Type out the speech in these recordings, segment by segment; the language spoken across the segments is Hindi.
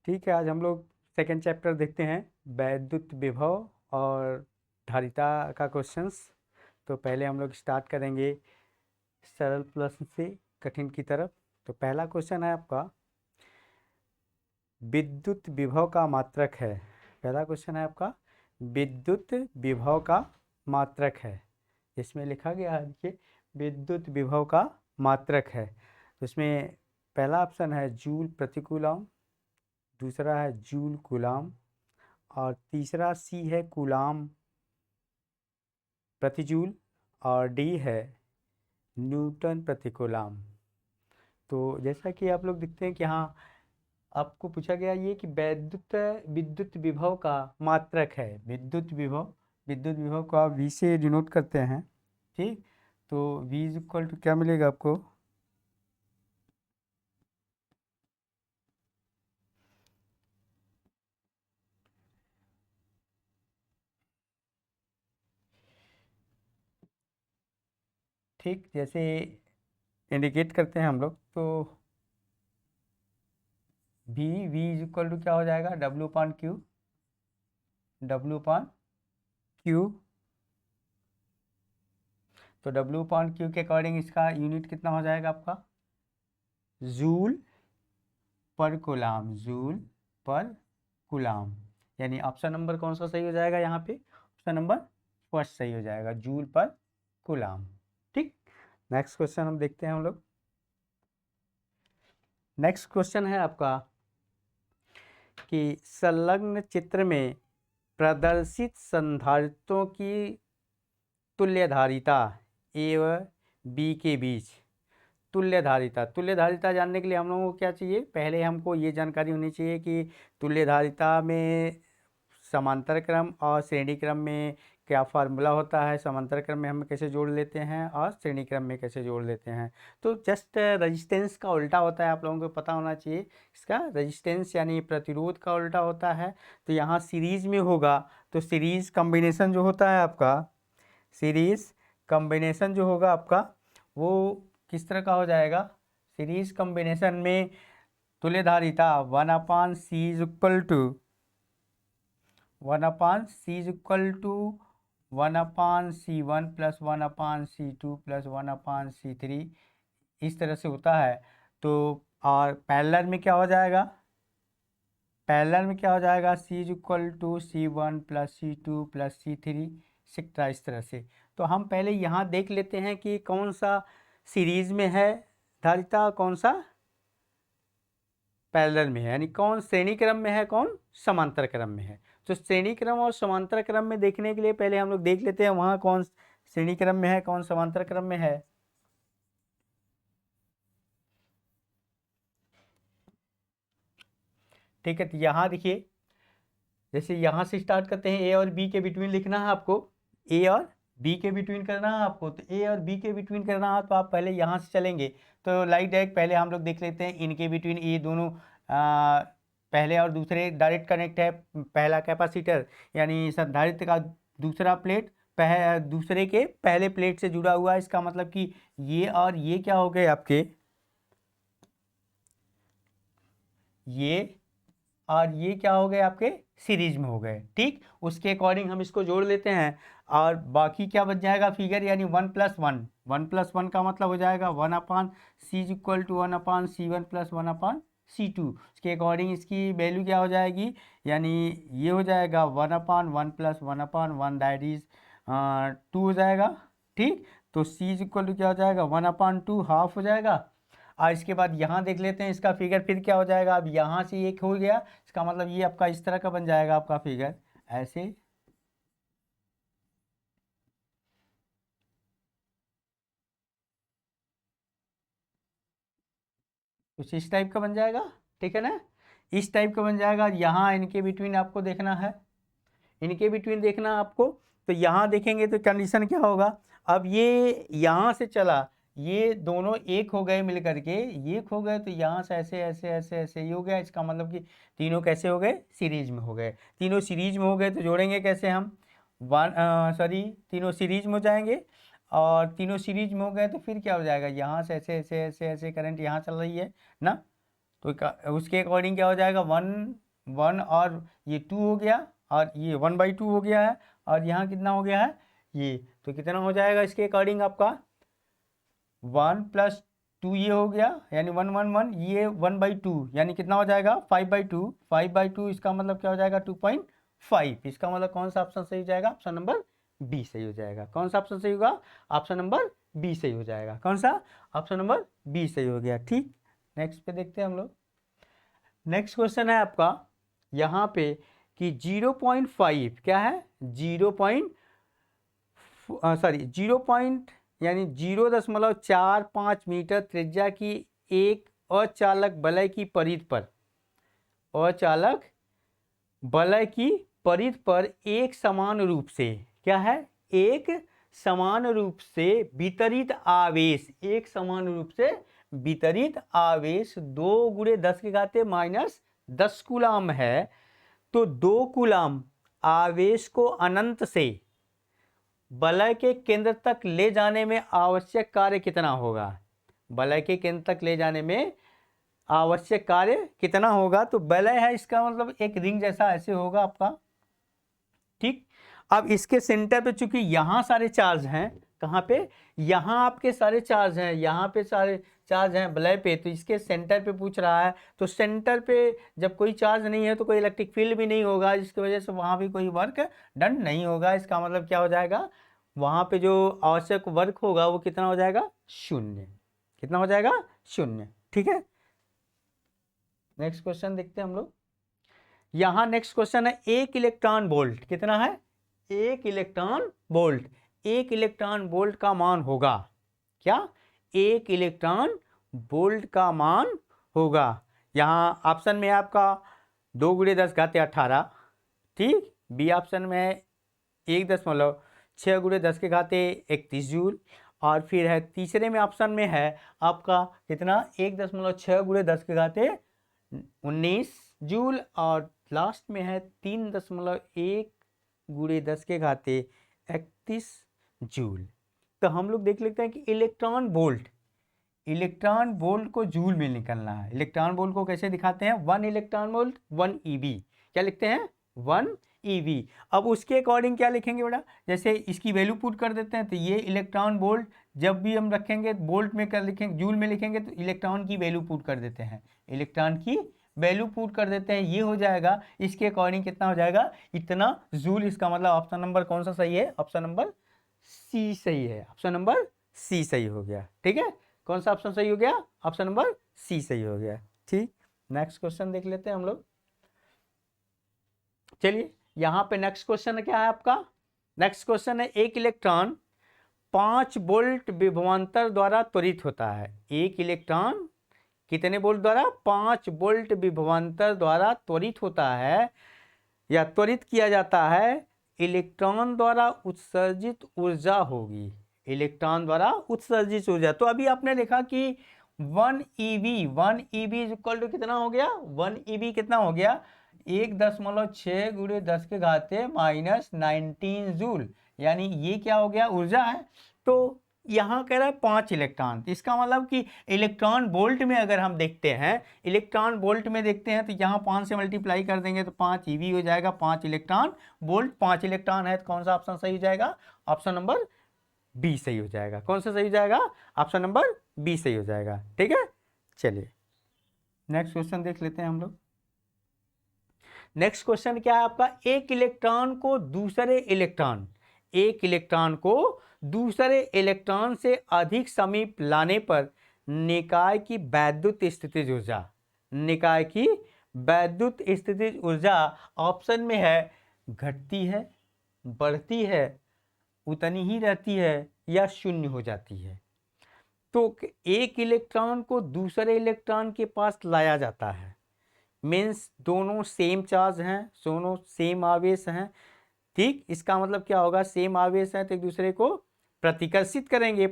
ठीक है, आज हम लोग सेकेंड चैप्टर देखते हैं, वैद्युत विभव और धारिता का क्वेश्चंस। तो पहले हम लोग स्टार्ट करेंगे सरल प्रश्न से कठिन की तरफ। तो पहला क्वेश्चन है आपका, विद्युत विभव का मात्रक है। पहला क्वेश्चन है आपका, विद्युत विभव का मात्रक है। इसमें लिखा गया है, देखिए, विद्युत विभव का मात्रक है। तो इसमें पहला ऑप्शन है जूल प्रति कूलम, दूसरा है जूल कूलम, और तीसरा सी है कूलाम प्रति जूल, और डी है न्यूटन प्रति कूलाम। तो जैसा कि आप लोग देखते हैं कि हाँ, आपको पूछा गया ये कि विद्युत विभव का मात्रक है। विद्युत विभव को आप वी से डिनोट करते हैं, ठीक। तो वी इज इक्वल टू क्या मिलेगा आपको, ठीक। जैसे इंडिकेट करते हैं हम लोग, तो वी इज इक्वल टू क्या हो जाएगा, डब्ल्यू तो W/Q के अकॉर्डिंग इसका यूनिट कितना हो जाएगा आपका, जूल पर कूलाम। यानी ऑप्शन नंबर कौन सा सही हो जाएगा यहाँ पे, ऑप्शन नंबर फर्स्ट सही हो जाएगा, जूल पर कूलाम। ठीक। नेक्स्ट क्वेश्चन हम देखते हैं हम लोग। नेक्स्ट क्वेश्चन है आपका कि संलग्न चित्र में प्रदर्शित संधारित्रों की तुल्यधारिता ए व बी के बीच। तुल्यधारिता जानने के लिए हम लोगों को क्या चाहिए, पहले हमको ये जानकारी होनी चाहिए कि तुल्यधारिता में समांतर क्रम और श्रेणी क्रम में क्या फार्मूला होता है, समांतर क्रम में हम कैसे जोड़ लेते हैं और श्रेणी क्रम में कैसे जोड़ लेते हैं। तो जस्ट रेजिस्टेंस का उल्टा होता है, आप लोगों को पता होना चाहिए। इसका रेजिस्टेंस यानी प्रतिरोध का उल्टा होता है। तो यहाँ सीरीज में होगा, तो सीरीज कॉम्बिनेशन जो होता है आपका, सीरीज कॉम्बिनेशन जो होगा आपका, वो किस तरह का हो जाएगा, सीरीज कॉम्बिनेशन में तुल्यधारिता 1/C is equal to 1/C1 plus 1/C2 plus 1/C3 इस तरह से होता है। तो और पैरेलल में क्या हो जाएगा, C is equal to C1 plus C2 plus C3 सिक्टा, इस तरह से। तो हम पहले यहाँ देख लेते हैं कि कौन सा सीरीज में है धारिता, कौन सा पैरेलल में है, यानी कौन श्रेणी क्रम में है, कौन समांतर क्रम में है। तो श्रेणी क्रम और समांतर क्रम में देखने के लिए पहले हम लोग देख लेते हैं वहाँ कौन श्रेणी क्रम में है, कौन समांतर क्रम में है। ठीक है, तो यहाँ देखिए, जैसे यहाँ से स्टार्ट करते हैं, ए और बी के बिटवीन लिखना है आपको, ए और बी के बिटवीन करना है आपको। तो ए और बी के बिटवीन करना है तो आप पहले यहाँ से चलेंगे। तो लाइक डायरेक्ट पहले हम लोग देख लेते हैं इनके बिटवीन, ये दोनों पहले और दूसरे डायरेक्ट कनेक्ट है। पहला कैपेसिटर यानी संधारित्र का दूसरा प्लेट दूसरे के पहले प्लेट से जुड़ा हुआ है। इसका मतलब कि ये और ये क्या हो गए आपके, ये और ये क्या हो गए आपके, सीरीज में हो गए। ठीक, उसके अकॉर्डिंग हम इसको जोड़ लेते हैं और बाकी क्या बच जाएगा फिगर, यानी 1+1 का मतलब हो जाएगा 1/C equal to 1/C1 plus 1/C2। उसके अकॉर्डिंग इसकी वैल्यू क्या हो जाएगी, यानी ये हो जाएगा 1/1 प्लस 1/1 दैट इज 2 हो जाएगा। ठीक, तो C इक्वल टू क्या हो जाएगा, 1/2 हाफ हो जाएगा। और इसके बाद यहाँ देख लेते हैं इसका फिगर, फिर क्या हो जाएगा, अब यहाँ से एक हो गया, इसका मतलब ये आपका इस तरह का बन जाएगा आपका फिगर, ऐसे कुछ इस टाइप का बन जाएगा। ठीक है ना, इस टाइप का बन जाएगा। यहाँ इनके बिटवीन आपको देखना है, इनके बिटवीन देखना है आपको। तो यहाँ देखेंगे तो कंडीशन क्या होगा, अब ये यहाँ से चला, ये दोनों एक हो गए मिल करके, एक हो गए, तो यहाँ से ऐसे ऐसे ऐसे ऐसे ही हो गया। इसका मतलब कि तीनों कैसे हो गए, सीरीज में हो गए। तीनों सीरीज में हो गए तो जोड़ेंगे कैसे हम, तीनों सीरीज में हो जाएंगे। और तीनों सीरीज में हो गए तो फिर क्या हो जाएगा, यहाँ से ऐसे ऐसे ऐसे ऐसे करंट यहाँ चल रही है ना, तो उसके अकॉर्डिंग क्या हो जाएगा, 1 और ये 2 हो गया और ये 1/2 हो गया है और यहाँ कितना हो गया है ये, तो कितना हो जाएगा इसके अकॉर्डिंग आपका 1 + 2 ये हो गया यानी 1 1 1, ये 1/2 यानी कितना हो जाएगा 5/2, 5/2 इसका मतलब क्या हो जाएगा 2.5। इसका मतलब कौन सा ऑप्शन सही हो जाएगा, ऑप्शन नंबर बी सही हो जाएगा। कौन सा ऑप्शन सही होगा, ऑप्शन नंबर बी सही हो जाएगा। कौन सा, ऑप्शन नंबर बी सही हो गया। ठीक, नेक्स्ट पे देखते हैं हम लोग। नेक्स्ट क्वेश्चन है आपका यहाँ पे कि 0.5 क्या है, 0 यानी 0.45 मीटर त्रिज्या की एक अचालक वलय की परिधि पर, अचालक वलय की परिधि पर एक समान रूप से क्या है, एक समान रूप से वितरित आवेश, एक समान रूप से वितरित आवेश 2 × 10⁻⁻10 कूलाम है। तो 2 कूलाम आवेश को अनंत से वलय के केंद्र तक ले जाने में आवश्यक कार्य कितना होगा, वलय के केंद्र तक ले जाने में आवश्यक कार्य कितना होगा। तो वलय है इसका मतलब एक रिंग जैसा ऐसे होगा आपका। ठीक, अब इसके सेंटर पे चूंकि यहाँ सारे चार्ज हैं, कहाँ पे, यहाँ आपके सारे चार्ज हैं, यहाँ पे सारे चार्ज हैं वलय पे, तो इसके सेंटर पे पूछ रहा है। तो सेंटर पे जब कोई चार्ज नहीं है तो कोई इलेक्ट्रिक फील्ड भी नहीं होगा, जिसकी वजह से वहाँ भी कोई वर्क डन नहीं होगा। इसका मतलब क्या हो जाएगा, वहाँ पे जो आवश्यक वर्क होगा वो कितना हो जाएगा, 0। कितना हो जाएगा, 0। ठीक है, नेक्स्ट क्वेश्चन देखते हैं हम लोग। यहाँ नेक्स्ट क्वेश्चन है 1 इलेक्ट्रॉन वोल्ट, कितना है, 1 इलेक्ट्रॉन वोल्ट। 1 इलेक्ट्रॉन वोल्ट का मान होगा क्या, 1 इलेक्ट्रॉन वोल्ट का मान होगा। यहाँ ऑप्शन में आपका 2 × 10⁻18, ठीक, बी ऑप्शन में है 1.6 × 10⁻31 जूल, और फिर है तीसरे में ऑप्शन में है आपका कितना 1.6 × 10⁻19 जूल, और लास्ट में है 3.1 × 10⁻31 जूल। तो हम लोग देख लेते हैं कि इलेक्ट्रॉन वोल्ट को जूल में निकलना है। इलेक्ट्रॉन वोल्ट को कैसे दिखाते हैं, 1 इलेक्ट्रॉन वोल्ट 1 EV, क्या लिखते हैं 1 EV। अब उसके अकॉर्डिंग क्या लिखेंगे बेटा, जैसे इसकी वैल्यू पुट कर देते हैं, तो ये इलेक्ट्रॉन वोल्ट जब भी हम रखेंगे वोल्ट में कर लिखेंगे, जूल में लिखेंगे तो इलेक्ट्रॉन की वैल्यू पुट कर देते हैं, इलेक्ट्रॉन की वैल्यू पुट कर देते हैं, ये हो जाएगा। इसके अकॉर्डिंग कितना हो जाएगा, इतना जूल। इसका मतलब ऑप्शन नंबर कौन सा सही है, ऑप्शन नंबर सी सही है, ऑप्शन नंबर सी सही हो गया। ठीक है, कौन सा ऑप्शन सही हो गया, ऑप्शन नंबर सी सही हो गया। ठीक, नेक्स्ट क्वेश्चन देख लेते हैं हम लोग। चलिए यहाँ पे नेक्स्ट क्वेश्चन क्या है आपका, नेक्स्ट क्वेश्चन है 1 इलेक्ट्रॉन 5 वोल्ट विभवांतर द्वारा त्वरित होता है। 1 इलेक्ट्रॉन कितने वोल्ट द्वारा, 5 वोल्ट विभवांतर द्वारा त्वरित होता है या त्वरित किया जाता है। इलेक्ट्रॉन द्वारा उत्सर्जित ऊर्जा होगी, इलेक्ट्रॉन द्वारा उत्सर्जित ऊर्जा। तो अभी आपने देखा कि 1 EV इक्वल टू कितना हो गया, 1 EV कितना हो गया 1.6 × 10⁻⁻19 जूल, यानी ये क्या हो गया, ऊर्जा है। तो यहाँ कह रहा है 5 इलेक्ट्रॉन, तो इसका मतलब कि इलेक्ट्रॉन वोल्ट में अगर हम देखते हैं, इलेक्ट्रॉन वोल्ट में देखते हैं तो यहाँ 5 से मल्टीप्लाई कर देंगे तो 5 EV हो जाएगा, 5 इलेक्ट्रॉन वोल्ट। 5 इलेक्ट्रॉन है तो कौन सा ऑप्शन सही हो जाएगा, ऑप्शन नंबर बी सही हो जाएगा। कौन सा सही हो जाएगा, ऑप्शन नंबर बी सही हो जाएगा। ठीक है, चलिए नेक्स्ट क्वेश्चन देख लेते हैं हम लोग। नेक्स्ट क्वेश्चन क्या है आपका, एक इलेक्ट्रॉन को दूसरे इलेक्ट्रॉन से अधिक समीप लाने पर निकाय की वैद्युत स्थितिज ऊर्जा, निकाय की वैद्युत स्थितिज ऊर्जा ऑप्शन में है घटती है, बढ़ती है, उतनी ही रहती है या शून्य हो जाती है। तो एक इलेक्ट्रॉन को दूसरे इलेक्ट्रॉन के पास लाया जाता है, मीन्स दोनों सेम चार्ज हैं, दोनों सेम आवेश हैं। ठीक, इसका मतलब क्या होगा, सेम आवेश है तो एक दूसरे को प्रतिकर्षित करेंगे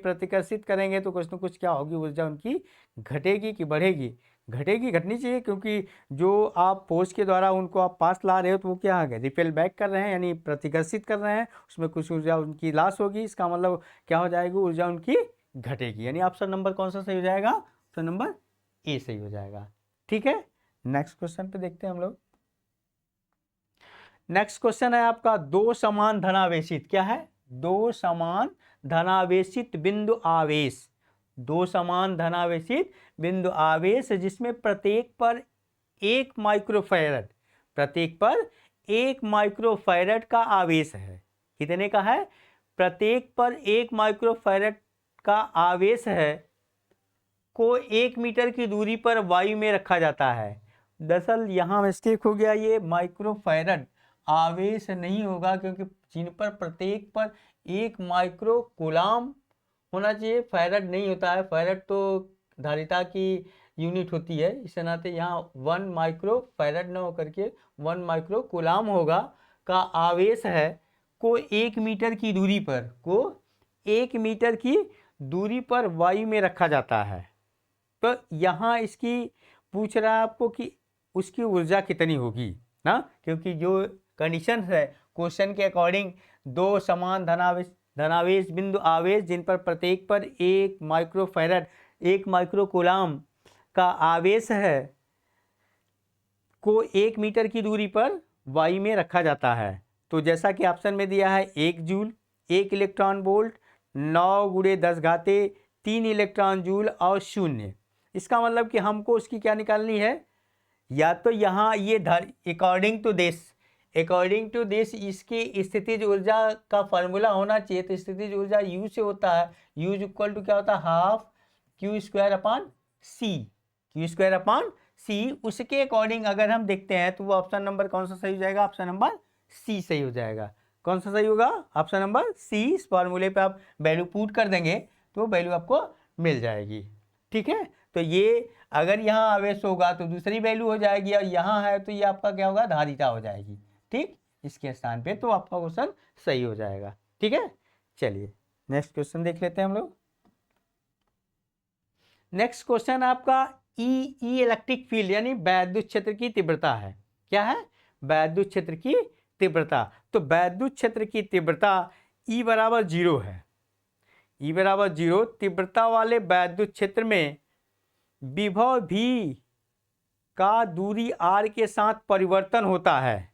तो कुछ ना कुछ क्या होगी, ऊर्जा उनकी घटेगी कि बढ़ेगी, घटनी चाहिए, क्योंकि जो आप फोर्स के द्वारा उनको आप पास ला रहे हो तो वो क्या है, रिपेल बैक कर रहे हैं, यानी प्रतिकर्षित कर रहे हैं, उसमें कुछ ऊर्जा उनकी लॉस होगी। इसका मतलब क्या हो जाएगी, ऊर्जा उनकी घटेगी, यानी ऑप्शन नंबर कौन सा सही हो जाएगा, ऑप्शन नंबर ए सही हो जाएगा। ठीक है, नेक्स्ट क्वेश्चन पे देखते हैं हम लोग। नेक्स्ट क्वेश्चन है आपका, दो समान धनावेशित, क्या है, दो समान धनावेशित बिंदु आवेश, दो समान धनावेशित बिंदु आवेश जिसमें प्रत्येक पर 1 माइक्रोफैरड, प्रत्येक पर 1 माइक्रोफैरड का आवेश है। कितने का है, प्रत्येक पर 1 माइक्रोफैरड का आवेश है, को 1 मीटर की दूरी पर वायु में रखा जाता है। दरअसल यहाँ मिस्टेक हो गया, ये माइक्रोफैरड आवेश नहीं होगा, क्योंकि जिन पर प्रत्येक पर 1 माइक्रो कूलाम होना चाहिए, फैरड नहीं होता है। फैरड तो धारिता की यूनिट होती है, इस नाते यहाँ 1 माइक्रो फैरड न होकर के 1 माइक्रो कूलाम होगा का आवेश है, को 1 मीटर की दूरी पर, को 1 मीटर की दूरी पर वायु में रखा जाता है। तो यहाँ इसकी पूछ रहा है आपको कि उसकी ऊर्जा कितनी होगी ना, क्योंकि जो कंडीशन है क्वेश्चन के अकॉर्डिंग, दो समान धनावेश बिंदु आवेश जिन पर प्रत्येक पर 1 माइक्रोफैरड 1 माइक्रो कूलाम का आवेश है, को 1 मीटर की दूरी पर वायु में रखा जाता है। तो जैसा कि ऑप्शन में दिया है 1 joule, 1 electron volt, 9 × 10 घाते 3 electron joule और 0। इसका मतलब कि हमको उसकी क्या निकालनी है, या तो यहाँ ये अकॉर्डिंग टू दिस इसकी स्थितिज ऊर्जा का फार्मूला होना चाहिए। तो स्थितिज ऊर्जा U से होता है, U इक्वल टू क्या होता है, हाफ Q² अपॉन C। उसके अकॉर्डिंग अगर हम देखते हैं तो वो ऑप्शन नंबर कौन सा सही हो जाएगा, ऑप्शन नंबर C सही हो जाएगा। कौन सा सही होगा, ऑप्शन नंबर C। इस फार्मूले पे आप वैल्यू पुट कर देंगे तो वैल्यू आपको मिल जाएगी। ठीक है, तो ये अगर यहाँ आवेश होगा तो दूसरी वैल्यू हो जाएगी, और यहाँ है तो ये आपका क्या होगा, धारिता हो जाएगी। ठीक, इसके स्थान पे तो आपका क्वेश्चन सही हो जाएगा। ठीक है, चलिए नेक्स्ट क्वेश्चन देख लेते हैं हम लोग। नेक्स्ट क्वेश्चन आपका ई इलेक्ट्रिक फील्ड यानी वैद्युत क्षेत्र की तीव्रता है। क्या है, वैद्युत क्षेत्र की तीव्रता। तो वैद्युत क्षेत्र की तीव्रता E बराबर 0 है। E बराबर 0 तीव्रता वाले वैद्युत क्षेत्र में विभव V का दूरी R के साथ परिवर्तन होता है।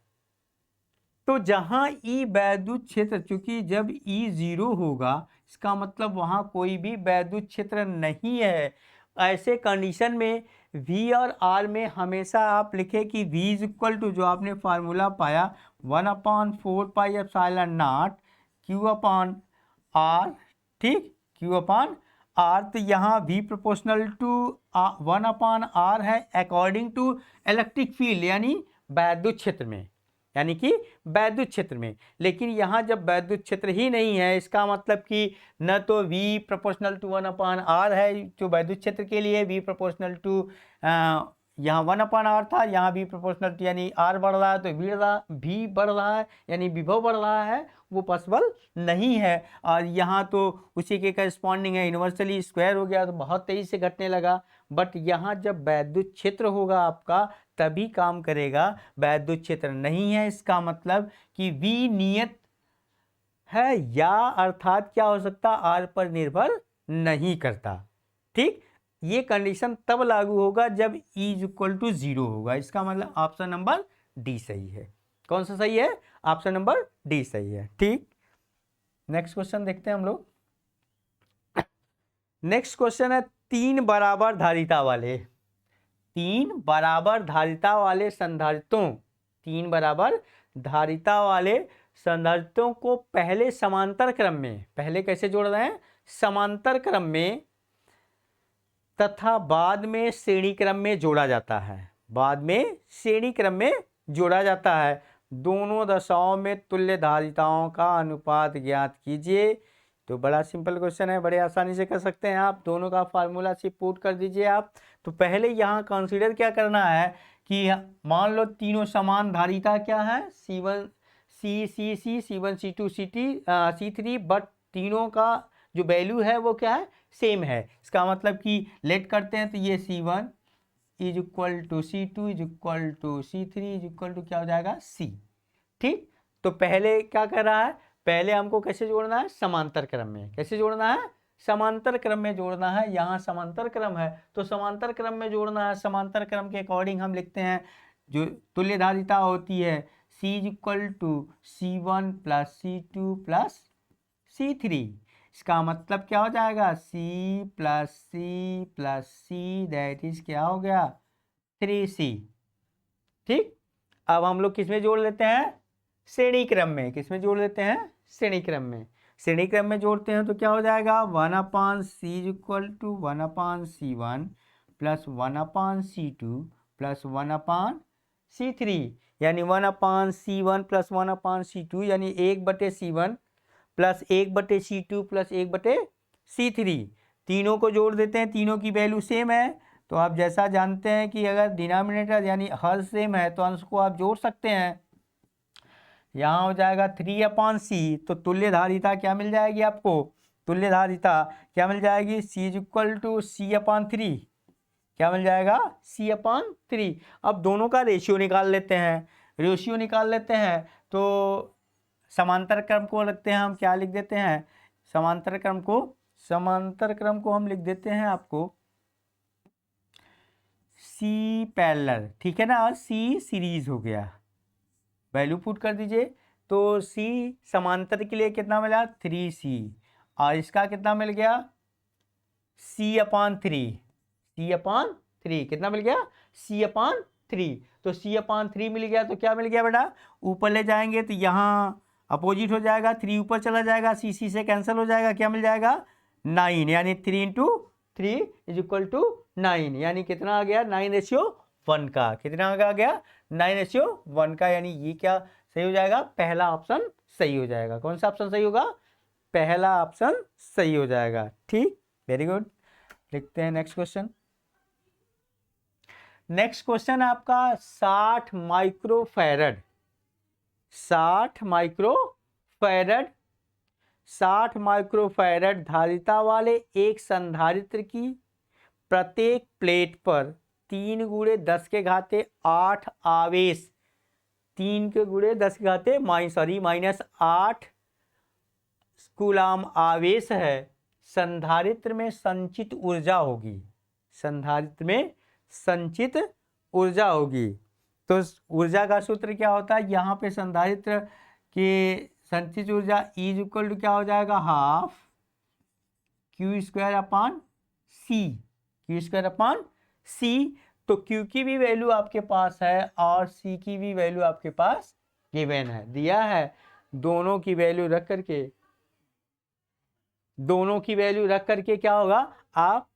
तो जहां E वैद्युत क्षेत्र, चूंकि जब E 0 होगा इसका मतलब वहां कोई भी वैद्युत क्षेत्र नहीं है। ऐसे कंडीशन में V और R में हमेशा आप लिखें कि V इज इक्वल टू, जो आपने फार्मूला पाया 1/4πε0 Q/R। ठीक, Q/R। तो यहाँ V प्रोपोर्शनल टू 1/R है अकॉर्डिंग टू इलेक्ट्रिक फील्ड यानी वैद्युत क्षेत्र में, यानी कि वैद्युत क्षेत्र में। लेकिन यहाँ जब वैद्युत क्षेत्र ही नहीं है, इसका मतलब कि न तो V प्रोपोर्शनल टू 1/R है जो वैद्युत क्षेत्र के लिए, V प्रोपोर्शनल टू यहाँ 1/R था, यहाँ V प्रोपोर्शनल टू यानी R बढ़ रहा है तो V बढ़ रहा है यानी विभव बढ़ रहा है, वो पॉसिबल नहीं है। और यहाँ तो उसी के करस्पॉन्डिंग है, यूनिवर्सली स्क्वायर हो गया तो बहुत तेजी से घटने लगा। बट यहाँ जब वैद्युत क्षेत्र होगा आपका तभी काम करेगा, वैद्युत क्षेत्र नहीं है इसका मतलब कि V नियत है, या अर्थात क्या हो सकता, R पर निर्भर नहीं करता। ठीक, ये कंडीशन तब लागू होगा जब E इज इक्वल टू 0 होगा। इसका मतलब ऑप्शन नंबर डी सही है। कौन सा सही है, ऑप्शन नंबर डी सही है। ठीक, नेक्स्ट क्वेश्चन देखते हैं हम लोग। नेक्स्ट क्वेश्चन है, 3 बराबर धारिता वाले, 3 बराबर धारिता वाले संधारित्रों, 3 बराबर धारिता वाले संधारित्रों को पहले समांतर क्रम में, पहले कैसे जोड़ रहे हैं, समांतर क्रम में तथा बाद में श्रेणी क्रम में जोड़ा जाता है, बाद में श्रेणी क्रम में जोड़ा जाता है। दोनों दशाओं में तुल्य धारिताओं का अनुपात ज्ञात कीजिए। तो बड़ा सिंपल क्वेश्चन है, बड़े आसानी से कर सकते हैं आप। दोनों का फार्मूला से पुट कर दीजिए आप। तो पहले यहाँ कंसीडर क्या करना है कि मान लो तीनों समान धारिता क्या है, C1 C C1 C2 C3, but तीनों का जो वैल्यू है वो क्या है, सेम है। इसका मतलब कि लेट करते हैं तो ये C1 is equal to C2 is equal to C3 is equal to क्या हो जाएगा, C। ठीक, तो पहले क्या कर रहा है, पहले हमको कैसे जोड़ना है, समांतर क्रम में। कैसे जोड़ना है, समांतर क्रम में जोड़ना है। यहाँ समांतर क्रम है तो समांतर क्रम में जोड़ना है। समांतर क्रम के अकॉर्डिंग हम लिखते हैं जो तुल्यधारिता होती है C is equal to C1 plus C2 plus C3। इसका मतलब क्या हो जाएगा C plus C that is क्या हो गया 3C। ठीक, अब हम लोग किस में जोड़ लेते हैं श्रेणी क्रम में। किस में जोड़ लेते हैं श्रेणी क्रम में। श्रेणी क्रम में जोड़ते हैं तो क्या हो जाएगा 1/C is equal to 1/C1 plus 1/C2 plus 1/C3 यानी 1/C1 प्लस 1/C2 यानी 1/C1 plus 1/C2 plus 1/C3। तीनों को जोड़ देते हैं, तीनों की वैल्यू सेम है। तो आप जैसा जानते हैं कि अगर डिनोमिनेटर यानी हर सेम है तो अंश को आप जोड़ सकते हैं। यहाँ हो जाएगा 3/C। तो तुल्यधारिता क्या मिल जाएगी आपको, तुल्यधारिता क्या मिल जाएगी C is equal to C/3। क्या मिल जाएगा C/3। अब दोनों का रेशियो निकाल लेते हैं। रेशियो निकाल लेते हैं तो समांतर क्रम को रखते हैं हम, क्या लिख देते हैं समांतर क्रम को हम लिख देते हैं आपको C पैरेलल, ठीक है ना। C सीरीज हो गया, वैल्यू पुट कर दीजिए। तो C समांतर के लिए कितना मिला 3C और इसका कितना मिल गया C/3। कितना मिल गया C/3। तो C/3 मिल गया तो क्या मिल गया बेटा, ऊपर ले जाएंगे तो यहाँ अपोजिट हो जाएगा, 3 ऊपर चला जाएगा, C से कैंसिल हो जाएगा, क्या मिल जाएगा 9 यानी 3 × 3 इज इक्वल टू 9 यानी कितना आ गया 9:1 का। कितना आ गया 9:1 का, यानी ये क्या सही हो जाएगा, पहला ऑप्शन सही हो जाएगा। कौन सा ऑप्शन सही होगा, पहला ऑप्शन सही हो जाएगा। ठीक, वेरी गुड। लिखते हैं नेक्स्ट क्वेश्चन। नेक्स्ट क्वेश्चन आपका 60 माइक्रोफैरड। 60 माइक्रोफैरड धारिता वाले एक संधारित्र की प्रत्येक प्लेट पर 3 × 10⁸ आवेश, 3 × 10⁻⁻8 कूलाम आवेश है। संधारित्र में संचित ऊर्जा होगी, संधारित्र में संचित ऊर्जा होगी। तो ऊर्जा का सूत्र क्या होता है, यहाँ पे संधारित्र की संचित ऊर्जा E इज इक्वल टू क्या हो जाएगा 12 Q²/C। तो Q की भी वैल्यू आपके पास है और C की भी वैल्यू आपके पास गिवन है, दिया है। दोनों की वैल्यू रख करके क्या होगा, आप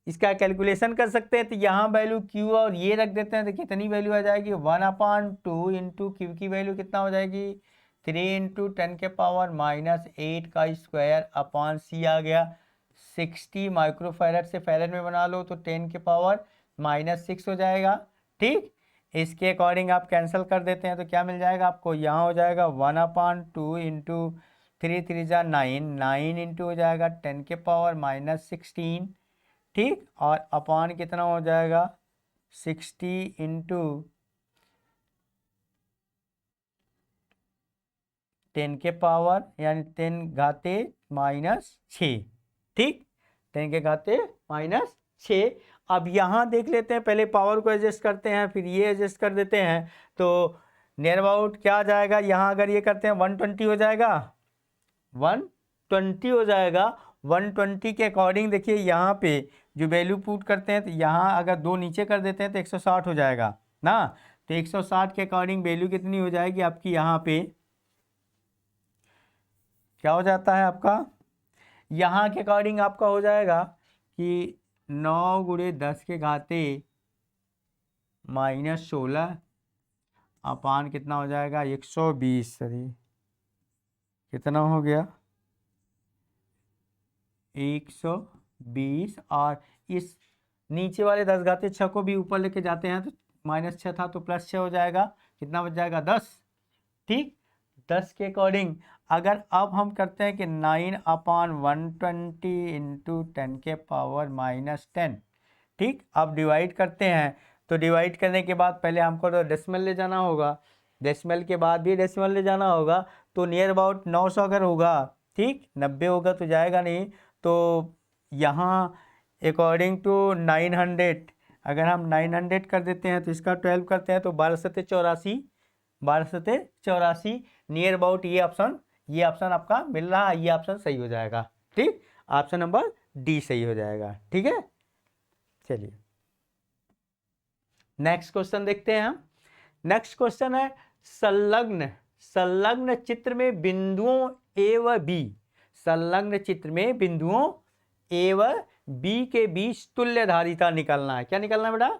इसका कैलकुलेशन कर सकते हैं। तो यहाँ वैल्यू Q और ये रख देते हैं तो कितनी वैल्यू आ जाएगी 1/2 इंटू Q की वैल्यू कितना हो जाएगी 3 × 10⁻⁻8 का स्क्वायर अपॉन C आ गया 60 माइक्रोफैरड से फैरड में बना लो तो 10⁻⁻6 हो जाएगा। ठीक, इसके अकॉर्डिंग आप कैंसिल कर देते हैं तो क्या मिल जाएगा आपको, यहाँ हो जाएगा 1/2 इंटू 3 3 जा 9 इंटू हो जाएगा 10⁻⁻16। ठीक, और अपॉन कितना हो जाएगा 60 इंटू 10⁻, यानी 10⁻⁻6। ठीक, 10⁻⁻6। अब यहाँ देख लेते हैं, पहले पावर को एडजस्ट करते हैं फिर ये एडजस्ट कर देते हैं। तो नियर अबाउट क्या आ जाएगा, यहाँ अगर ये करते हैं 120 हो जाएगा, 120 हो जाएगा। 120 के अकॉर्डिंग देखिए यहाँ पे जो वैल्यू पुट करते हैं तो यहाँ अगर 2 नीचे कर देते हैं तो 160 हो जाएगा ना। तो 160 के अकॉर्डिंग वैल्यू कितनी हो जाएगी आपकी, यहाँ पे क्या हो जाता है आपका, यहाँ के अकॉर्डिंग आपका हो जाएगा कि 9 × 10⁻⁻16 अपान कितना हो जाएगा 120। सॉरी कितना हो गया 120। और इस नीचे वाले 10⁻6 को भी ऊपर लेके जाते हैं तो -6 था तो +6 हो जाएगा, कितना बच जाएगा 10। ठीक, 10 के अकॉर्डिंग अगर अब हम करते हैं कि 9/120 इंटू 10⁻⁻10। ठीक, अब डिवाइड करते हैं तो डिवाइड करने के बाद पहले हमको तो डेसिमल ले जाना होगा, डेसिमल के बाद भी डेसिमल ले जाना होगा। तो नियर अबाउट 900 अगर होगा, ठीक 90 होगा तो जाएगा नहीं, तो यहाँ अकॉर्डिंग टू 900 अगर हम 900 कर देते हैं तो इसका 12 करते हैं तो 12×7 = 12×7 नियर अबाउट ये ऑप्शन आपका मिल रहा है, ये ऑप्शन सही हो जाएगा। ठीक, ऑप्शन नंबर डी सही हो जाएगा। ठीक है, चलिए नेक्स्ट क्वेश्चन देखते हैं हम। नेक्स्ट क्वेश्चन है संलग्न चित्र में बिंदुओं ए व बी, संलग्न चित्र में बिंदुओं ए व बी के बीच तुल्य धारिता निकालना है। क्या निकालना है बेटा?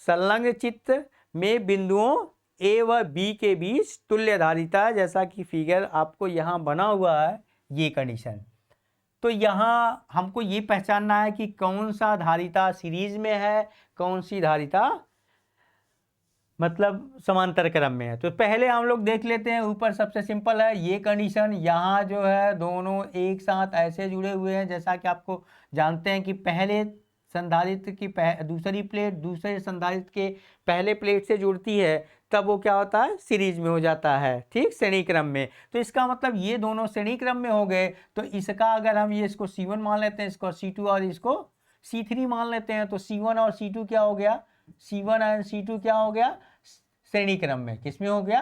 संलग्न चित्र में बिंदुओं ए व बी के बीच तुल्य धारिता, जैसा कि फिगर आपको यहाँ बना हुआ है ये कंडीशन। तो यहाँ हमको ये पहचानना है कि कौन सा धारिता सीरीज में है, कौन सी धारिता मतलब समांतर क्रम में है। तो पहले हम लोग देख लेते हैं, ऊपर सबसे सिंपल है ये कंडीशन। यहाँ जो है दोनों एक साथ ऐसे जुड़े हुए हैं, जैसा कि आपको जानते हैं कि पहले संधारित्र की दूसरी प्लेट दूसरे संधारित्र के पहले प्लेट से जुड़ती है, तब वो क्या होता है? सीरीज में हो जाता है। ठीक, श्रेणी क्रम में। तो इसका मतलब ये दोनों श्रेणी क्रम में हो गए। तो इसका अगर हम ये इसको C1 मान लेते हैं, इसको C2 और इसको C3 मान लेते हैं, तो C1 और C2 क्या हो गया? C1 और C2 क्या हो गया? श्रेणी क्रम में। किस में हो गया?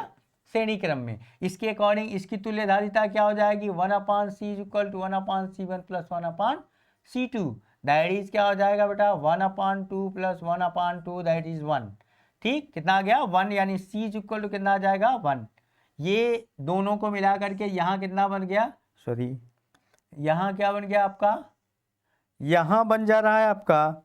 श्रेणी क्रम में। इसके अकॉर्डिंग इसकी तुल्य धारिता क्या हो जाएगी? 1/C = 1/C1 + 1/C2। That is क्या हो जाएगा बेटा? 1/2 + 1/2 दैट इज 1। ठीक, कितना आ गया? 1, यानी C = कितना आ जाएगा? 1। ये दोनों को मिला करके यहाँ कितना बन गया? सॉरी, यहाँ क्या बन गया आपका? यहाँ बन जा रहा है आपका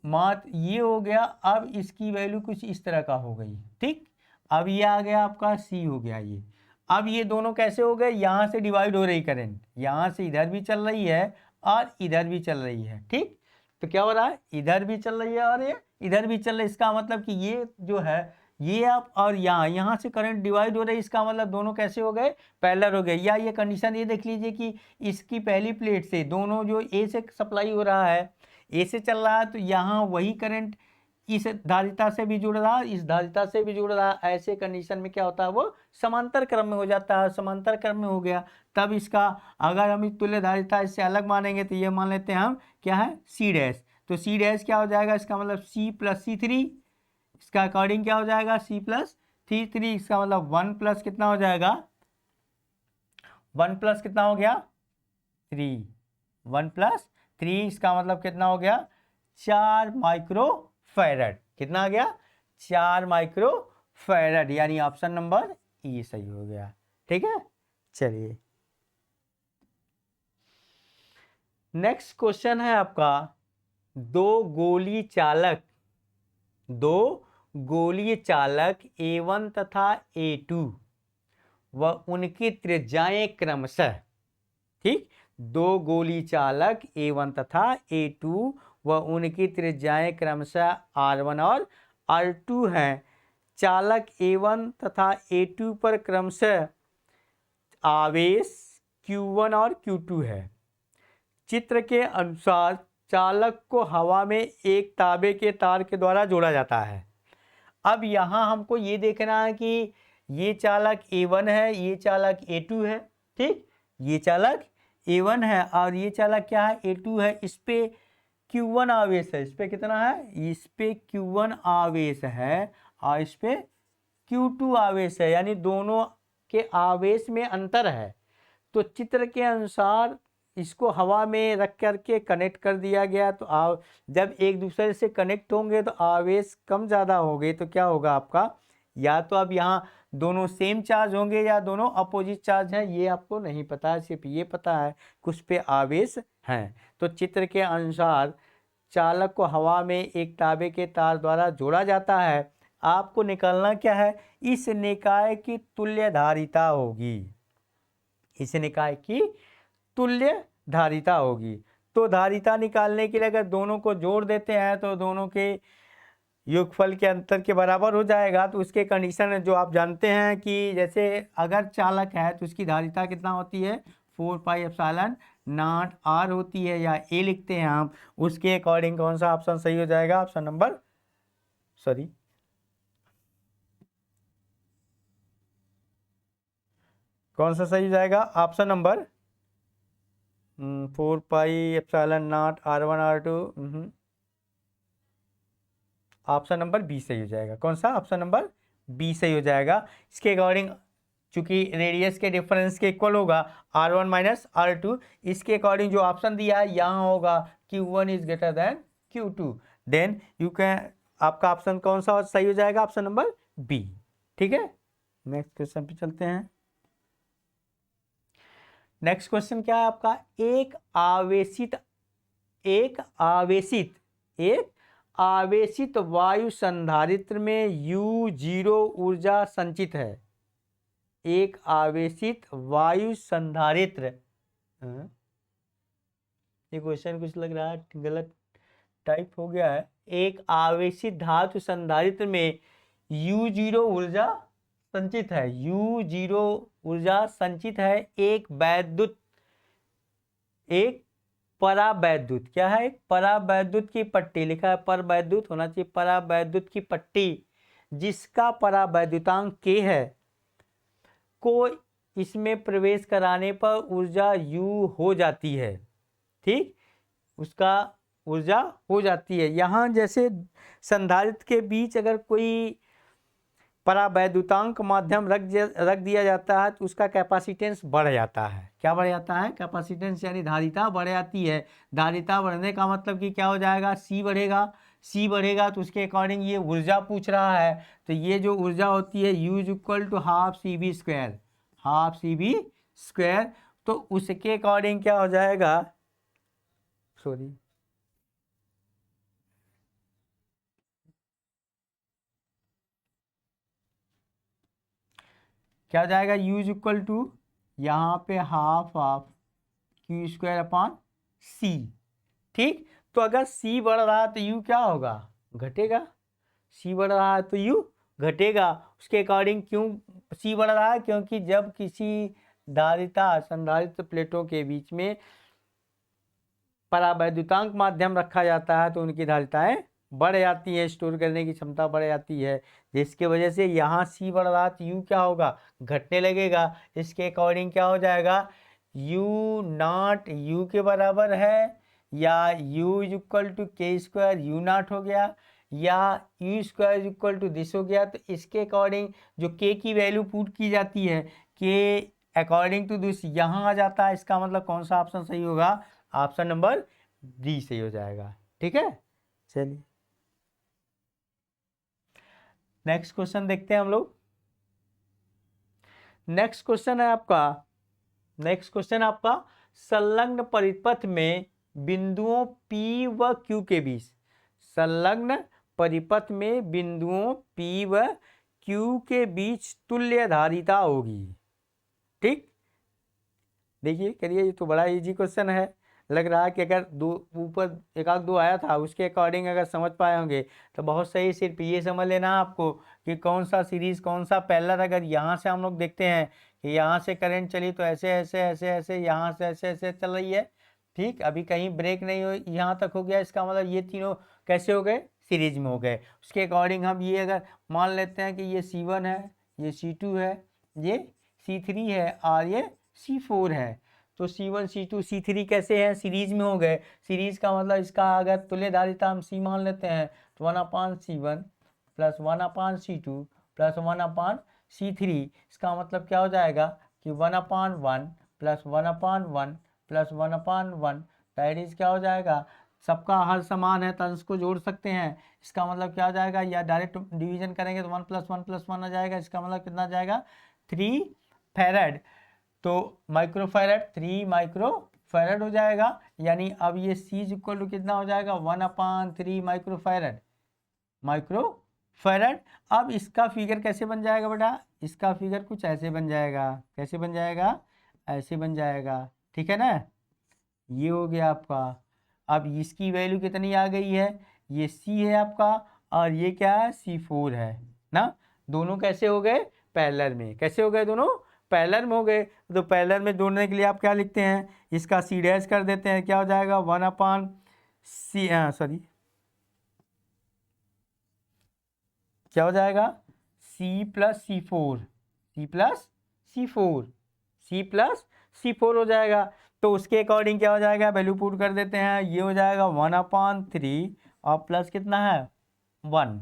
ये हो गया। अब इसकी वैल्यू कुछ इस तरह का हो गई। ठीक, अब ये आ गया आपका C हो गया ये। अब ये दोनों कैसे हो गए? यहाँ से डिवाइड हो रही करंट, यहाँ से इधर भी चल रही है और इधर भी चल रही है। ठीक, तो क्या हो रहा है? इधर भी चल रही है और ये इधर भी चल रही है। इसका मतलब कि ये जो है ये आप और यहाँ से करंट डिवाइड हो रही है। इसका मतलब दोनों कैसे हो गए? पैरेलल हो गए। या ये कंडीशन ये देख लीजिए कि इसकी पहली प्लेट से दोनों जो ए से सप्लाई हो रहा है, ए से चल रहा है, तो यहाँ वही करंट इस धारिता से भी जुड़ रहा, इस धारिता से भी जुड़ रहा। ऐसे कंडीशन में क्या होता है? वो समांतर क्रम में हो जाता है। समांतर क्रम में हो गया, तब इसका अगर हम तुल्य धारिता इससे अलग मानेंगे तो ये मान लेते हैं हम क्या है? C'। तो C' क्या हो जाएगा? इसका मतलब C + C3। इसका अकॉर्डिंग क्या हो जाएगा? C + C3। इसका मतलब 1 प्लस कितना हो जाएगा? 1 प्लस कितना हो गया? 3। 1 + 3 इसका मतलब कितना हो गया? 4 माइक्रोफैरड। कितना आ गया? 4 माइक्रोफैरड, यानी ऑप्शन नंबर ई सही हो गया। ठीक है, चलिए नेक्स्ट क्वेश्चन है आपका। दो गोलीय चालक A1 तथा A2 व उनकी त्रिज्याएं क्रमशः, ठीक, दो गोली चालक A1 तथा A2 व उनकी त्रिज्याएं क्रमशः R1 और R2 हैं। चालक A1 तथा A2 पर क्रमशः आवेश Q1 और Q2 है। चित्र के अनुसार चालक को हवा में एक तांबे के तार के द्वारा जोड़ा जाता है। अब यहाँ हमको ये देखना है कि ये चालक A1 है, ये चालक A2 है। ठीक, ये चालक A1 है और ये चालक क्या है? A2 है। इस पे Q1 आवेश है। इस पे कितना है? इस पे Q1 आवेश है और इस पे Q2 आवेश है, यानी दोनों के आवेश में अंतर है। तो चित्र के अनुसार इसको हवा में रख करके कनेक्ट कर दिया गया। तो जब एक दूसरे से कनेक्ट होंगे तो आवेश कम ज़्यादा होंगे, तो क्या होगा आपका? या तो अब यहाँ दोनों सेम चार्ज होंगे या दोनों अपोजिट चार्ज हैं, ये आपको नहीं पता है। सिर्फ ये पता है कुछ पे आवेश हैं। तो चित्र के अनुसार चालक को हवा में एक तांबे के तार द्वारा जोड़ा जाता है। आपको निकालना क्या है? इस निकाय की तुल्य धारिता होगी। इस निकाय की तुल्य धारिता होगी। तो धारिता निकालने के लिए अगर दोनों को जोड़ देते हैं तो दोनों के योगफल के अंतर के बराबर हो जाएगा। तो उसके कंडीशन जो आप जानते हैं कि जैसे अगर चालक है तो उसकी धारिता कितना होती है? 4πε0 R होती है, या A लिखते हैं हम। उसके अकॉर्डिंग कौन सा ऑप्शन सही हो जाएगा? ऑप्शन नंबर कौन सा सही हो जाएगा? Option number 4 pi epsilon naught R1 R2। Option number B सही हो जाएगा। कौन सा? ऑप्शन नंबर बी सही हो जाएगा। इसके अकॉर्डिंग चूंकि रेडियस के डिफरेंस के इक्वल होगा R1 माइनस R2, इसके अकॉर्डिंग जो ऑप्शन दिया है यहाँ होगा Q1 is greater than Q2, then you can, आपका ऑप्शन कौन सा सही हो जाएगा? Option number B. ठीक है, नेक्स्ट क्वेश्चन पे चलते हैं। नेक्स्ट क्वेश्चन क्या है आपका? एक आवेशित वायु संधारित्र में U0 ऊर्जा संचित है। एक आवेशित वायु संधारित्र, ये क्वेश्चन कुछ लग रहा है गलत टाइप हो गया है। एक आवेशित धातु संधारित्र में U0 ऊर्जा संचित है। U0 ऊर्जा संचित है। एक परावैद्युत, क्या है? एक परावैद्युत की पट्टी, लिखा है परवैद्युत, होना चाहिए परावैद्युत की पट्टी, जिसका परावैद्युतांक K है, को इसमें प्रवेश कराने पर ऊर्जा U हो जाती है। ठीक, उसका ऊर्जा हो जाती है। यहाँ जैसे संधारित्र के बीच अगर कोई परावैद्युतांक माध्यम रख दिया जाता है तो उसका कैपेसिटेंस बढ़ जाता है। क्या बढ़ जाता है? कैपेसिटेंस यानी धारिता बढ़ जाती है। धारिता बढ़ने का मतलब कि क्या हो जाएगा? C बढ़ेगा। C बढ़ेगा तो उसके अकॉर्डिंग ये ऊर्जा पूछ रहा है, तो ये जो ऊर्जा होती है U is equal to half CV square, half CV square. तो उसके अकॉर्डिंग क्या हो जाएगा? सॉरी, क्या हो जाएगा? U इज इक्वल टू यहाँ पे half of Q square upon C। ठीक, तो अगर C बढ़ रहा है तो U क्या होगा? घटेगा। C बढ़ रहा है तो U घटेगा। उसके अकॉर्डिंग क्यों C बढ़ रहा है? क्योंकि जब किसी संधारित्र प्लेटों के बीच में परावैद्युतांक माध्यम रखा जाता है तो उनकी धारिताएं बढ़ जाती है, स्टोर करने की क्षमता बढ़ जाती है, जिसके वजह से यहाँ C बढ़ रहा तो U क्या होगा? घटने लगेगा। इसके अकॉर्डिंग क्या हो जाएगा? U नॉट U के बराबर है, या U is equal to K square U naught हो गया, या U square is equal to this हो गया। तो इसके अकॉर्डिंग जो K की वैल्यू पुट की जाती है, K अकॉर्डिंग टू दिस यहाँ आ जाता है। इसका मतलब कौन सा ऑप्शन सही होगा? ऑप्शन नंबर डी सही हो जाएगा। ठीक है, चलिए नेक्स्ट क्वेश्चन देखते हैं हम लोग। नेक्स्ट क्वेश्चन आपका संलग्न परिपथ में बिंदुओं P व Q के बीच, संलग्न परिपथ में बिंदुओं P व Q के बीच तुल्य धारिता होगी। ठीक, देखिए करिए, ये तो बड़ा इजी क्वेश्चन है। लग रहा है कि अगर दो ऊपर एक आध दो आया था उसके अकॉर्डिंग अगर समझ पाए होंगे तो बहुत सही। सिर्फ ये समझ लेना आपको कि कौन सा सीरीज कौन सा पैरेलल। अगर यहाँ से हम लोग देखते हैं कि यहाँ से करंट चली तो ऐसे ऐसे ऐसे ऐसे, यहाँ से ऐसे ऐसे चल रही है। ठीक, अभी कहीं ब्रेक नहीं हो, यहाँ तक हो गया। इसका मतलब ये तीनों कैसे हो गए? सीरीज में हो गए। उसके अकॉर्डिंग हम ये अगर मान लेते हैं कि ये C1 है, ये C2 है, ये C3 है और ये C4 है, तो C1 C2 C3 कैसे हैं? सीरीज में हो गए। सीरीज का मतलब इसका अगर तुल्य धारिता हम C मान लेते हैं तो 1/C1 plus 1/C2 plus 1/C3। इसका मतलब क्या हो जाएगा कि 1/1 प्लस 1/1 प्लस 1/1, दैट इज क्या हो जाएगा? सबका हर समान है तो अंश को जोड़ सकते हैं। इसका मतलब क्या हो जाएगा? या डायरेक्ट डिवीजन करेंगे तो 1 + 1 आ जाएगा। इसका मतलब कितना जाएगा? 3 फैरड। तो माइक्रोफैरड 3 माइक्रोफैरड हो जाएगा। यानी अब ये C इक्वल टू कितना हो जाएगा? 1/3 माइक्रोफैरड। अब इसका फिगर कैसे बन जाएगा बेटा? इसका फिगर कुछ ऐसे बन जाएगा। कैसे बन जाएगा? ऐसे बन जाएगा। ठीक है ना, ये हो गया आपका। अब इसकी वैल्यू कितनी आ गई है? ये C है आपका और ये क्या है? C4 है ना। दोनों कैसे हो गए? पैरेलल में। कैसे हो गए? दोनों पैरेलल में हो गए। तो पैरेलल में जोड़ने के लिए आप क्या लिखते हैं? इसका C डैश कर देते हैं। क्या हो जाएगा? 1/C, सॉरी, क्या हो जाएगा? C plus C4, C plus C4, C plus C4 हो जाएगा। तो उसके अकॉर्डिंग क्या हो जाएगा, वैल्यू पुट कर देते हैं, ये हो जाएगा 1/3 और प्लस कितना है 1।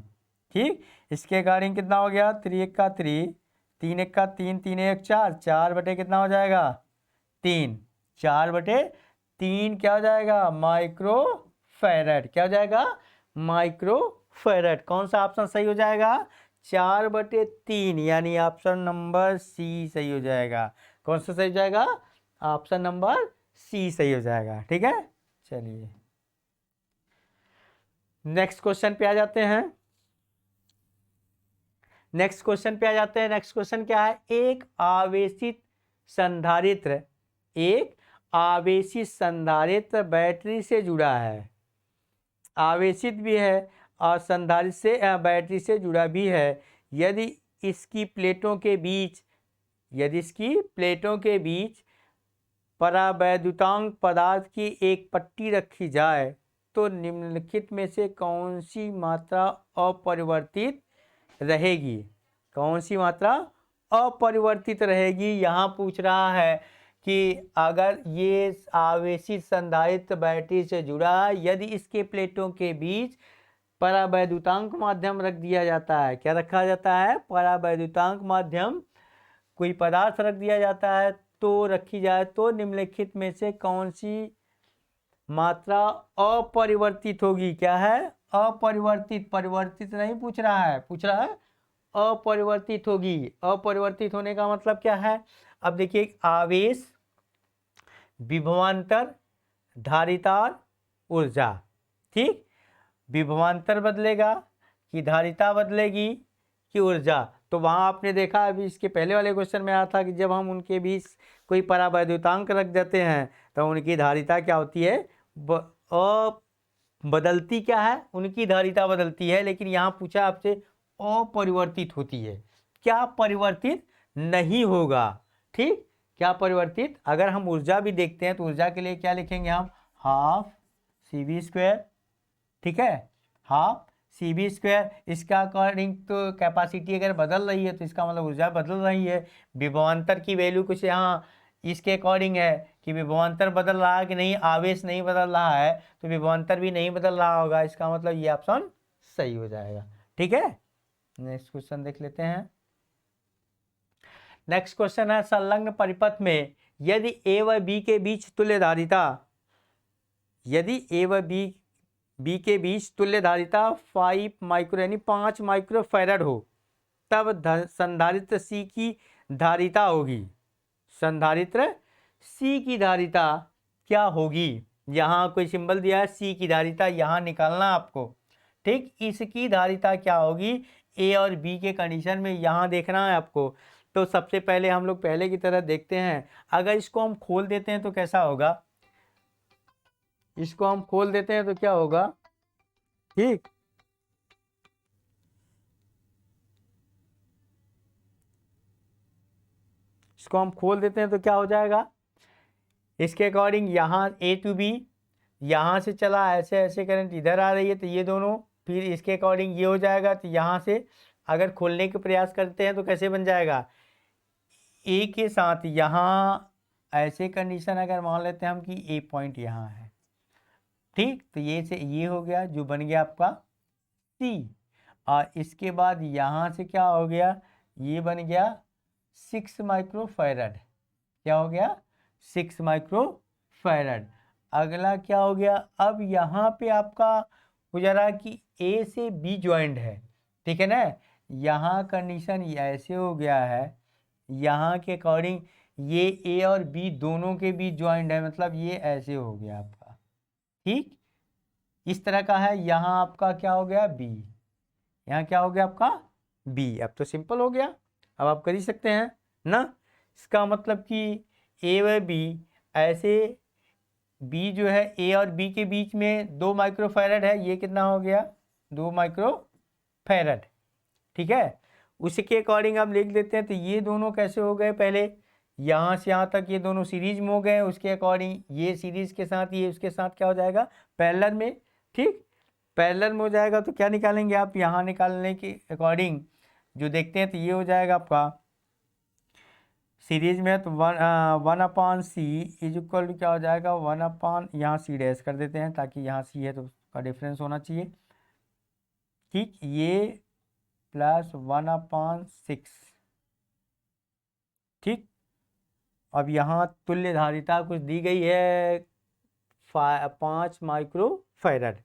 ठीक, इसके अकॉर्डिंग कितना हो गया, 3 1 का 3, 3 1 का 3, 3 1 4, 4 बटे कितना हो जाएगा 3, 4/3 क्या हो जाएगा माइक्रो फैरड। क्या हो जाएगा माइक्रो फैरड। कौन सा ऑप्शन सही हो जाएगा, 4/3 यानी ऑप्शन नंबर सी सही हो जाएगा। कौन सा सही हो जाएगा, ऑप्शन नंबर सी सही हो जाएगा। ठीक है, चलिए नेक्स्ट क्वेश्चन पे आ जाते हैं। नेक्स्ट क्वेश्चन क्या है, एक आवेशित संधारित्र बैटरी से जुड़ा है, आवेशित भी है और संधारित्र से बैटरी से जुड़ा भी है। यदि इसकी प्लेटों के बीच परावैद्युतांक पदार्थ की एक पट्टी रखी जाए तो निम्नलिखित में से कौन सी मात्रा अपरिवर्तित रहेगी। कौन सी मात्रा अपरिवर्तित रहेगी, यहाँ पूछ रहा है कि अगर ये आवेशित संधारित्र बैटरी से जुड़ा है, यदि इसके प्लेटों के बीच परावैद्युतांक माध्यम रख दिया जाता है। क्या रखा जाता है, परावैद्युतांक माध्यम, कोई पदार्थ रख दिया जाता है तो रखी जाए तो निम्नलिखित में से कौन सी मात्रा अपरिवर्तित होगी। क्या है अपरिवर्तित, परिवर्तित नहीं पूछ रहा है, पूछ रहा है अपरिवर्तित होगी। अपरिवर्तित होने का मतलब क्या है, अब देखिए आवेश, विभवांतर, धारितार, ऊर्जा। ठीक, विभवांतर बदलेगा कि धारिता बदलेगी कि ऊर्जा। तो वहाँ आपने देखा अभी इसके पहले वाले क्वेश्चन में आया था कि जब हम उनके बीच कोई परावैद्युतांक रख देते हैं तो उनकी धारिता क्या होती है, बदलती क्या है, उनकी धारिता बदलती है। लेकिन यहाँ पूछा आपसे अपरिवर्तित होती है, क्या परिवर्तित नहीं होगा। ठीक, क्या परिवर्तित, अगर हम ऊर्जा भी देखते हैं तो ऊर्जा के लिए क्या लिखेंगे हम, हाफ CV²। ठीक है, हाफ CV²। इसका अकॉर्डिंग तो कैपेसिटी अगर बदल रही है तो इसका मतलब ऊर्जा बदल रही है। विभवांतर की वैल्यू कुछ यहाँ इसके अकॉर्डिंग है कि विभवांतर बदल रहा है कि नहीं, आवेश नहीं बदल रहा है तो विभवांतर भी नहीं बदल रहा होगा। इसका मतलब ये ऑप्शन सही हो जाएगा। ठीक है, नेक्स्ट क्वेश्चन देख लेते हैं। नेक्स्ट क्वेश्चन है, संलग्न परिपथ में यदि ए व बी के बीच तुल्य धारिता, यदि ए व बी के बीच तुल्य धारिता 5 माइक्रो यानी 5 माइक्रो फैरड हो, तब संधारित्र सी की धारिता होगी। संधारित्र सी की धारिता क्या होगी, यहाँ कोई सिंबल दिया है सी की धारिता, यहाँ निकालना आपको। ठीक, इसकी धारिता क्या होगी ए और बी के कंडीशन में, यहाँ देखना है आपको। तो सबसे पहले हम लोग पहले की तरह देखते हैं, अगर इसको हम खोल देते हैं तो कैसा होगा, इसको हम खोल देते हैं तो क्या होगा। ठीक, इसको हम खोल देते हैं तो क्या हो जाएगा, इसके अकॉर्डिंग यहाँ A to B, यहाँ से चला ऐसे ऐसे करंट इधर आ रही है तो ये दोनों, फिर इसके अकॉर्डिंग ये हो जाएगा। तो यहाँ से अगर खोलने के प्रयास करते हैं तो कैसे बन जाएगा, A के साथ यहाँ ऐसे कंडीशन अगर मान लेते हैं हम कि A पॉइंट यहाँ है। ठीक, तो ये से ये हो गया जो बन गया आपका C, और इसके बाद यहाँ से क्या हो गया, ये बन गया 6 माइक्रो फैरड। क्या हो गया 6 माइक्रो फैरड। अगला क्या हो गया, अब यहाँ पे आपका हो जा रहा है कि A से B ज्वाइंट है। ठीक है ना, यहाँ कंडीशन ऐसे हो गया है, यहाँ के अकॉर्डिंग ये A और B दोनों के बीच ज्वाइंट है, मतलब ये ऐसे हो गया आपका। ठीक, इस तरह का है। यहाँ आपका क्या हो गया B, यहाँ क्या हो गया आपका B। अब तो सिंपल हो गया, अब आप कर ही सकते हैं ना। इसका मतलब कि A व B, ऐसे B जो है A और B के बीच में 2 माइक्रो फैरड है, ये कितना हो गया 2 माइक्रो फैरड। ठीक है, उसके अकॉर्डिंग आप लिख देते हैं। तो ये दोनों कैसे हो गए, पहले यहाँ से यहाँ तक ये दोनों सीरीज में हो गए, उसके अकॉर्डिंग ये सीरीज के साथ ये उसके साथ क्या हो जाएगा पैरेलल में। ठीक, पैरेलल में हो जाएगा तो क्या निकालेंगे आप, यहाँ निकालने के अकॉर्डिंग जो देखते हैं तो ये हो जाएगा आपका सीरीज में है तो 1/c इज इक्वल टू क्या हो जाएगा, 1/, यहाँ सी डैश कर देते हैं ताकि यहाँ सी है तो उसका डिफरेंस होना चाहिए, ठीक, ये प्लस 1/6, ठीक। अब यहाँ तुल्य धारिता कुछ दी गई है 5 माइक्रो फैरड,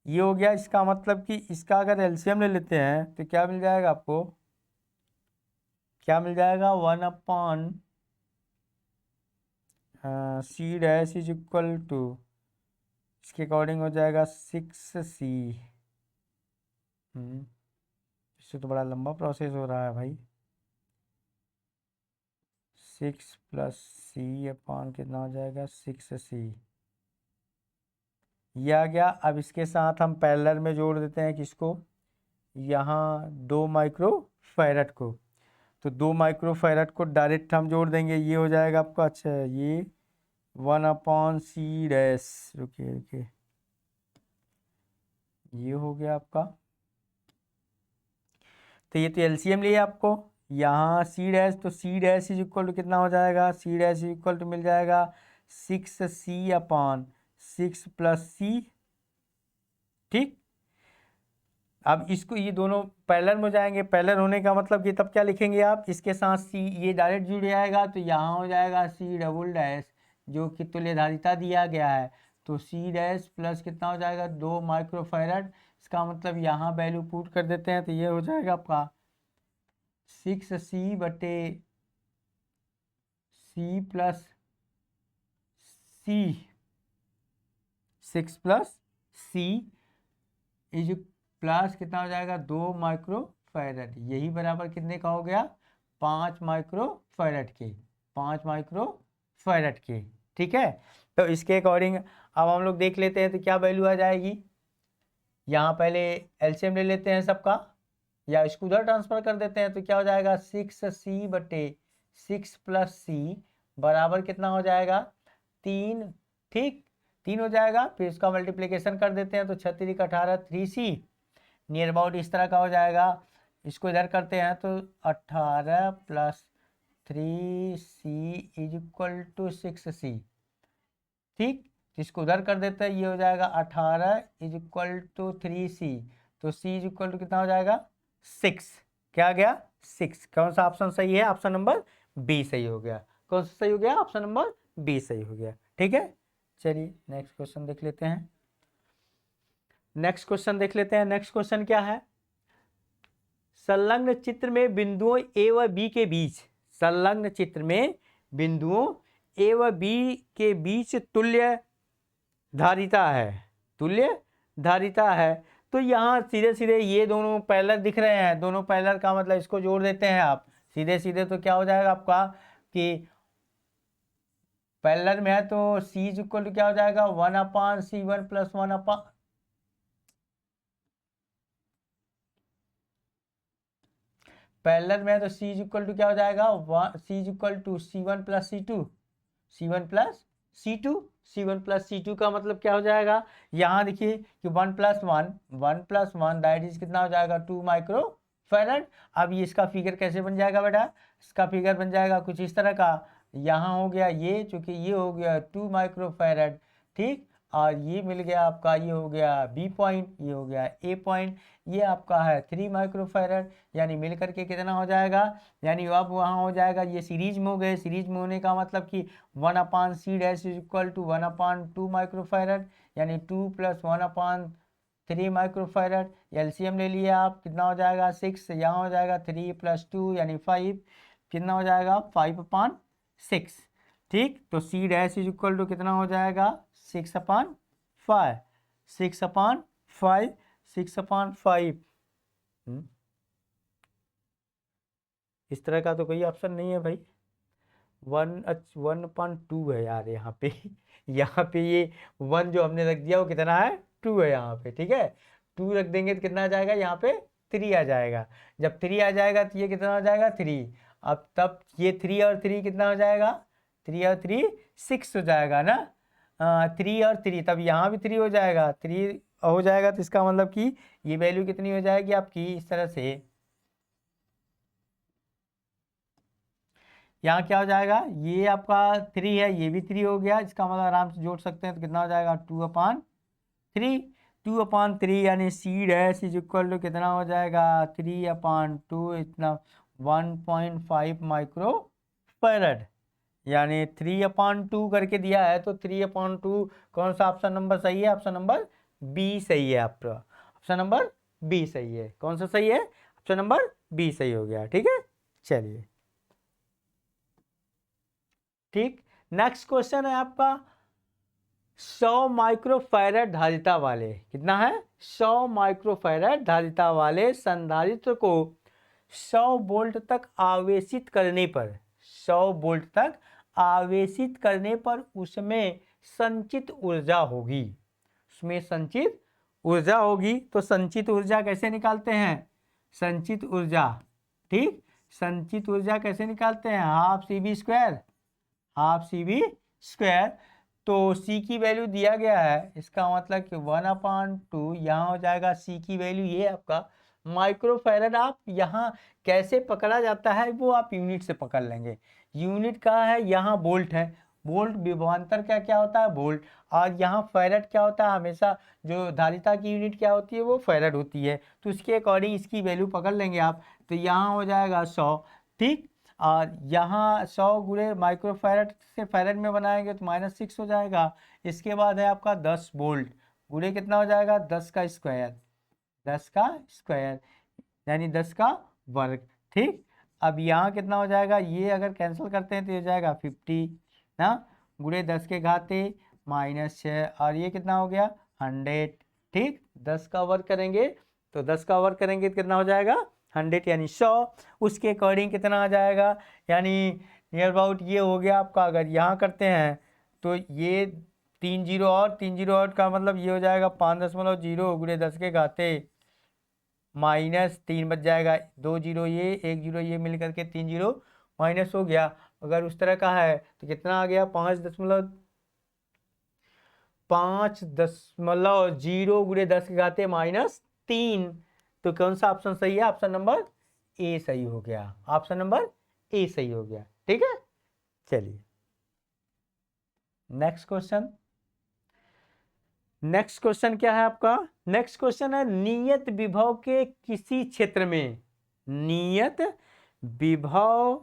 ये हो गया। इसका मतलब कि इसका अगर एलसीएम ले लेते हैं तो क्या मिल जाएगा आपको, क्या मिल जाएगा, 1/c dash is equal to, इसके अकॉर्डिंग हो जाएगा 6c। इससे तो बड़ा लंबा प्रोसेस हो रहा है भाई। 6 + c अपॉन कितना हो जाएगा, 6c, ये आ गया। अब इसके साथ हम पैरेलल में जोड़ देते हैं किसको, यहाँ 2 माइक्रो फैरड को, तो 2 माइक्रो फैरड को डायरेक्ट हम जोड़ देंगे, ये हो जाएगा आपका, अच्छा ये 1/c डैश, रुकिए रुकिए, ये हो गया आपका। तो ये तो एलसीएम लिए आपको, यहाँ सी डैश, तो C dash is equal to कितना हो जाएगा, C dash is equal to मिल जाएगा 6c/6 + c, ठीक। अब इसको, ये दोनों पैरेलल में हो जाएंगे, पैरेलल होने का मतलब कि तब क्या लिखेंगे आप, इसके साथ सी ये डायरेक्ट जुड़ जाएगा तो यहाँ हो जाएगा सी डबल डैश, जो कि तुल्य धारिता दिया गया है, तो सी डैश प्लस कितना हो जाएगा, 2 माइक्रो फैरड। इसका मतलब यहाँ वैल्यू पुट कर देते हैं तो ये हो जाएगा आपका 6c/c + c, 6 + c is plus कितना हो जाएगा, 2 माइक्रो फैरड, यही बराबर कितने का हो गया, 5 माइक्रो फैरड के, 5 माइक्रो फैरड के, ठीक है। तो इसके अकॉर्डिंग अब हम लोग देख लेते हैं तो क्या वैल्यू आ जाएगी, यहाँ पहले एलसीएम ले लेते हैं सबका, या इसको उधर ट्रांसफर कर देते हैं तो क्या हो जाएगा, 6c/6 + c बराबर कितना हो जाएगा, 3, ठीक, 3 हो जाएगा। फिर इसका मल्टीप्लिकेशन कर देते हैं तो 6 × 18 3c, नियर अबाउट इस तरह का हो जाएगा। इसको इधर करते हैं तो 18 + 3c is equal to 6c, ठीक। इसको उधर कर देते हैं, ये हो जाएगा 18 इज इक्वल टू 3c, तो c इज इक्वल टू कितना हो जाएगा, 6, क्या आ गया, 6। कौन सा ऑप्शन सही है, ऑप्शन नंबर बी सही हो गया। कौन सा सही हो गया, ऑप्शन नंबर बी सही हो गया, ठीक है। चलिए नेक्स्ट क्वेश्चन देख लेते हैं। नेक्स्ट क्वेश्चन क्या है, संलग्न चित्र में बिंदुओं ए व बी के बीच, संलग्न चित्र में बिंदुओं ए व बी के बीच तुल्य धारिता है, तुल्य धारिता है। तो यहाँ सीधे सीधे ये दोनों पैरेलल दिख रहे हैं, दोनों पैरेलल का मतलब इसको जोड़ देते हैं आप सीधे सीधे, तो क्या हो जाएगा आपका कि पैरेलल में है तो c इज इक्वल टू क्या हो जाएगा, 1/c1 + 1/, पैरेलल में है तो c इज इक्वल टू क्या हो जाएगा, c is equal to c1 + c2, c1 + c2, c1 + c2 का मतलब क्या हो जाएगा, यहाँ देखिए कि 1 + 1 दैट इज कितना हो जाएगा, 2 माइक्रो फैरड। अब ये इसका फिगर कैसे बन जाएगा बेटा, इसका फिगर बन जाएगा कुछ इस तरह का, यहाँ हो गया ये, चूंकि ये हो गया 2 माइक्रो फैरड, ठीक, और ये मिल गया आपका, ये हो गया बी पॉइंट, ये हो गया ए पॉइंट, ये आपका है 3 माइक्रो फैरड, यानी मिल करके कितना हो जाएगा, यानी अब वहाँ हो जाएगा, ये सीरीज में हो गए, सीरीज में होने का मतलब कि 1/c dash is equal to 1/2 micro farad, यानी 2 + 1/3 माइक्रो फैरड। एलसीएम ले लिया आप, कितना हो जाएगा 6, यहाँ हो जाएगा 3 + 2 यानी 5, कितना हो जाएगा 5/6, ठीक। तो c dash is equal to कितना हो जाएगा 6/5, 6/5, 6/5। इस तरह का तो कोई ऑप्शन नहीं है भाई, 1/2 है यार यहाँ पे यहाँ पे ये 1 जो हमने रख दिया वो कितना है, 2 है यहाँ पे, ठीक है। 2 रख देंगे तो कितना आ जाएगा, यहाँ पे 3 आ जाएगा। जब 3 आ जाएगा तो ये कितना हो जाएगा 3, अब तब ये 3 और 3 कितना हो जाएगा, 3 और 3 6 हो जाएगा ना, 3 और 3, तब यहाँ भी 3 हो जाएगा, 3 हो जाएगा तो इसका मतलब कि ये वैल्यू कितनी हो जाएगी आपकी, इस तरह से यहाँ क्या हो जाएगा, ये आपका 3 है, ये भी 3 हो गया, इसका मतलब आराम से जोड़ सकते हैं, तो कितना हो जाएगा 2/3, 2/3 यानी C dash is equal to कितना हो जाएगा 3/2, इतना 1.5 माइक्रो फैरड, यानी 3/2 करके दिया है, तो 3/2 कौन सा ऑप्शन नंबर सही है, ऑप्शन नंबर बी सही है आपका, ऑप्शन नंबर बी सही है, कौन सा सही है, ऑप्शन नंबर बी सही हो गया, ठीक है। चलिए ठीक, नेक्स्ट क्वेश्चन है आपका 100 माइक्रोफैरड धारिता वाले, कितना है 100 माइक्रोफैरड धारिता वाले संधारित्र को 100 वोल्ट तक आवेशित करने पर, 100 वोल्ट तक आवेशित करने पर उसमें संचित ऊर्जा होगी, उसमें संचित ऊर्जा होगी, तो संचित ऊर्जा कैसे निकालते हैं, संचित ऊर्जा, ठीक, संचित ऊर्जा कैसे निकालते हैं, half C B square, half C B square, तो सी की वैल्यू दिया गया है, इसका मतलब कि 1/2 यहाँ हो जाएगा, सी की वैल्यू ये आपका माइक्रोफैरड, आप यहाँ कैसे पकड़ा जाता है वो आप यूनिट से पकड़ लेंगे, यूनिट का है, यहाँ वोल्ट है, वोल्ट विभवांतर क्या क्या होता है वोल्ट, और यहाँ फैरड क्या होता है, हमेशा जो धारिता की यूनिट क्या होती है वो फैरड होती है, तो उसके अकॉर्डिंग इसकी वैल्यू पकड़ लेंगे आप, तो यहाँ हो जाएगा 100, ठीक, और यहाँ 100 गुणे माइक्रोफैरड से फैरड में बनाएंगे तो -6 हो जाएगा, इसके बाद है आपका 10 वोल्ट गुणे कितना हो जाएगा 10 का स्क्वायर, 10 का स्क्वायर यानी 10 का वर्ग, ठीक, अब यहाँ कितना हो जाएगा, ये अगर कैंसिल करते हैं तो ये जाएगा 50 ना, गुणे 10 के घाते -6, और ये कितना हो गया 100, ठीक, 10 का वर्ग करेंगे तो 10 का वर्ग करेंगे तो कितना हो जाएगा 100 यानी 100, उसके अकॉर्डिंग कितना आ जाएगा, यानी नियर अबाउट ये हो गया आपका, अगर यहाँ करते हैं तो ये 3 जीरो और 3 जीरो और का मतलब ये हो जाएगा 5.0 गुणे 10 के घाते -3 बच जाएगा, 2 जीरो ये 1 जीरो ये मिल करके 3 जीरो माइनस हो गया, अगर उस तरह का है तो कितना आ गया 5.0 गुणे 10 के घाते -3, तो कौन सा ऑप्शन सही है, ऑप्शन नंबर ए सही हो गया, ऑप्शन नंबर ए सही हो गया, ठीक है। चलिए नेक्स्ट क्वेश्चन, नेक्स्ट क्वेश्चन क्या है आपका, नेक्स्ट क्वेश्चन है नियत विभव के किसी क्षेत्र में, नियत विभव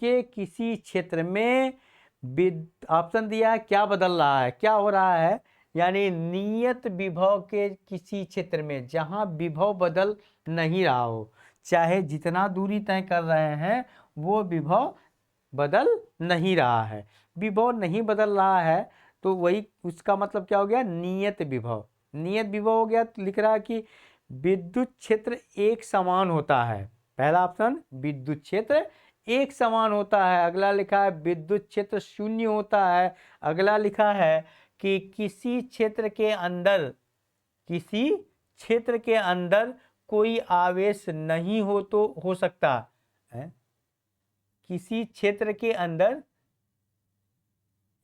के किसी क्षेत्र में ऑप्शन दिया है, क्या बदल रहा है, क्या हो रहा है, यानी नियत विभव के किसी क्षेत्र में जहां विभव बदल नहीं रहा हो, चाहे जितना दूरी तय कर रहे हैं वो विभव बदल नहीं रहा है, विभव नहीं बदल रहा है, तो वही उसका मतलब क्या हो गया नियत विभव, नियत विभव हो गया, तो लिख रहा है कि विद्युत क्षेत्र एक समान होता है, पहला ऑप्शन विद्युत क्षेत्र एक समान होता है, अगला लिखा है विद्युत क्षेत्र शून्य होता है, अगला लिखा है कि किसी क्षेत्र के अंदर, किसी क्षेत्र के अंदर कोई आवेश नहीं हो तो हो सकता है, किसी क्षेत्र के अंदर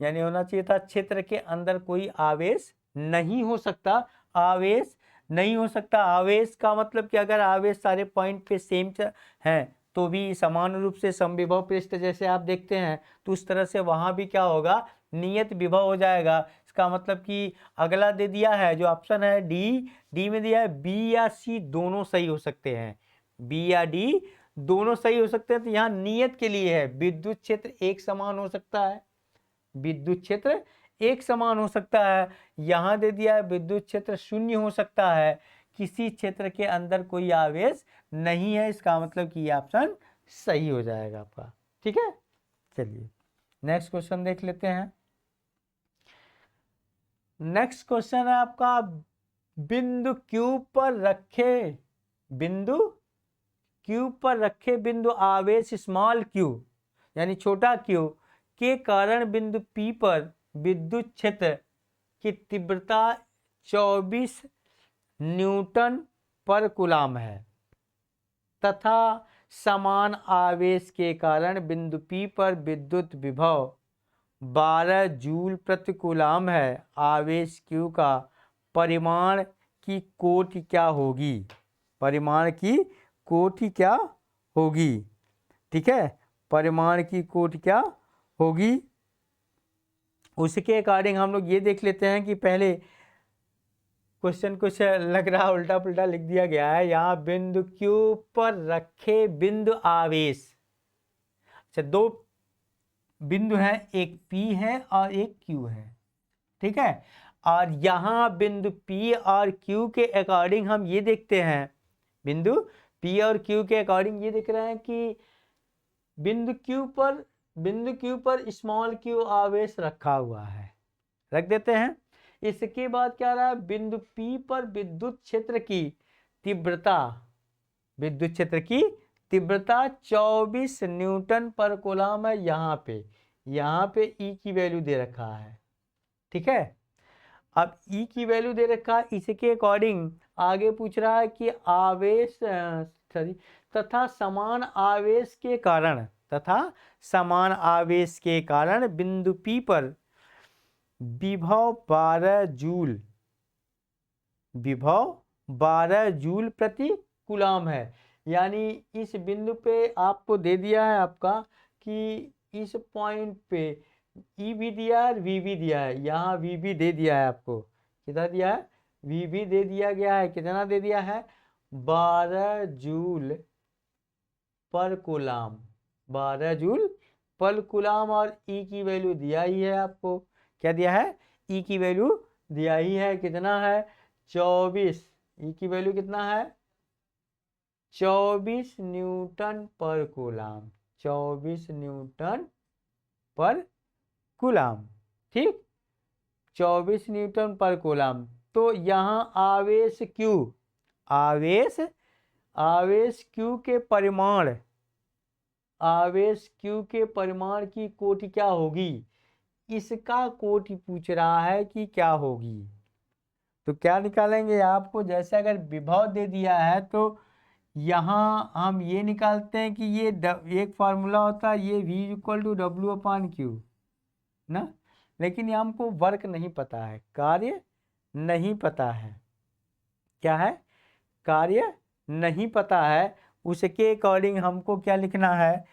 यानी होना चाहिए था क्षेत्र के अंदर कोई आवेश नहीं हो सकता, आवेश नहीं हो सकता, आवेश का मतलब कि अगर आवेश सारे पॉइंट पे सेम हैं तो भी समान रूप से समविभव पृष्ठ जैसे आप देखते हैं, तो उस तरह से वहां भी क्या होगा नियत विभव हो जाएगा, इसका मतलब कि अगला दे दिया है जो ऑप्शन है डी, डी में दिया है बी या सी दोनों सही हो सकते हैं, बी या डी दोनों सही हो सकते हैं, तो यहाँ नियत के लिए है विद्युत क्षेत्र एक समान हो सकता है, विद्युत क्षेत्र एक समान हो सकता है, यहां दे दिया है विद्युत क्षेत्र शून्य हो सकता है, किसी क्षेत्र के अंदर कोई आवेश नहीं है, इसका मतलब कि ये ऑप्शन सही हो जाएगा आपका, ठीक है। चलिए नेक्स्ट क्वेश्चन देख लेते हैं, नेक्स्ट क्वेश्चन है आपका बिंदु क्यू पर रखे, बिंदु क्यू पर रखे बिंदु आवेश स्मॉल क्यू यानी छोटा क्यू के कारण बिंदु P पर विद्युत क्षेत्र की तीव्रता 24 न्यूटन पर कूलाम है तथा समान आवेश के कारण बिंदु P पर विद्युत विभव 12 जूल प्रति कूलाम है, आवेश Q का परिमाण की कोटि क्या होगी, परिमाण की कोटि क्या होगी, ठीक है, परिमाण की कोटि क्या होगी। उसके अकॉर्डिंग हम लोग ये देख लेते हैं कि पहले क्वेश्चन कुछ लग रहा उल्टा पुल्टा लिख दिया गया है। यहाँ बिंदु Q पर रखे बिंदु आवेश, अच्छा दो बिंदु हैं, एक P है और एक Q है, ठीक है। और यहाँ बिंदु P और Q के अकॉर्डिंग हम ये देखते हैं, बिंदु P और Q के अकॉर्डिंग ये देख रहे हैं कि बिंदु Q पर स्मॉल q आवेश रखा हुआ है, रख देते हैं। इसके बाद क्या रहा है, बिंदु P पर विद्युत क्षेत्र की तीव्रता, विद्युत क्षेत्र की तीव्रता 24 न्यूटन पर कूलम है। यहाँ पे E की वैल्यू दे रखा है, ठीक है। अब E की वैल्यू दे रखा है, इसके अकॉर्डिंग आगे पूछ रहा है कि आवेश तथा समान आवेश के कारण बिंदु P पर विभव 12 जूल प्रति कूलम है। यानी इस बिंदु पे आपको दे दिया है आपका कि इस पॉइंट पे E भी दिया है, V भी दिया है। यहाँ V भी दे दिया है आपको, कितना दिया है, V भी दे दिया गया है। कितना दे दिया है, 12 जूल पर कूलम, 12 जूल पर कूलम। और E की वैल्यू दिया ही है आपको, क्या दिया है, E की वैल्यू दिया ही है, कितना है, 24। E की वैल्यू कितना है, 24 न्यूटन पर कूलम, 24 न्यूटन पर कूलम, ठीक, 24 न्यूटन पर कूलम। तो यहाँ आवेश Q के परिमाण, आवेश Q के परिमाण की कोटि क्या होगी, इसका कोटि पूछ रहा है कि क्या होगी। तो क्या निकालेंगे आपको, जैसे अगर विभव दे दिया है तो यहाँ हम ये निकालते हैं कि ये एक फार्मूला होता है, ये V = W/Q ना। लेकिन ये हमको वर्क नहीं पता है, कार्य नहीं पता है, क्या है, कार्य नहीं पता है। उसके अकॉर्डिंग हमको क्या लिखना है,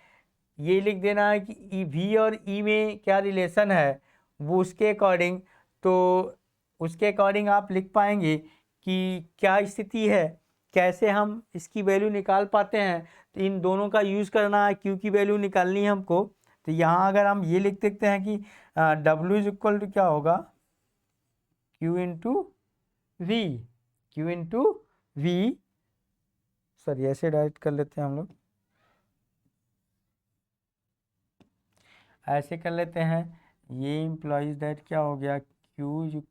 ये लिख देना है कि V और E में क्या रिलेशन है वो उसके अकॉर्डिंग। तो उसके अकॉर्डिंग आप लिख पाएंगे कि क्या स्थिति है, कैसे हम इसकी वैल्यू निकाल पाते हैं। तो इन दोनों का यूज़ करना है, Q की वैल्यू निकालनी है हमको। तो यहाँ अगर हम ये लिख देते हैं कि W = क्या होगा, Q × V, सॉरी ऐसे डायरेक्ट कर लेते हैं हम लोग, ऐसे कर लेते हैं। ये इम्प्लॉइज दैट क्या हो गया, Q =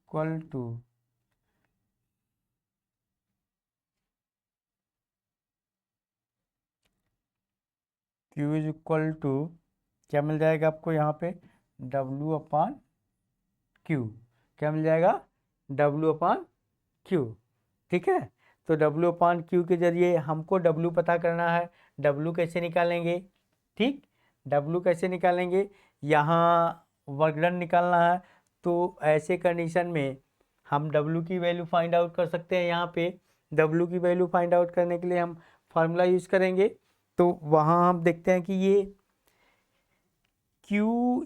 क्या मिल जाएगा आपको यहाँ पे, W/Q, क्या मिल जाएगा, W/Q, ठीक है। तो W/Q के जरिए हमको W पता करना है। W कैसे निकालेंगे, ठीक, W कैसे निकालेंगे, यहाँ वर्गडन निकालना है। तो ऐसे कंडीशन में हम W की वैल्यू फाइंड आउट कर सकते हैं। यहाँ पे W की वैल्यू फाइंड आउट करने के लिए हम फार्मूला यूज़ करेंगे। तो वहाँ हम देखते हैं कि ये Q,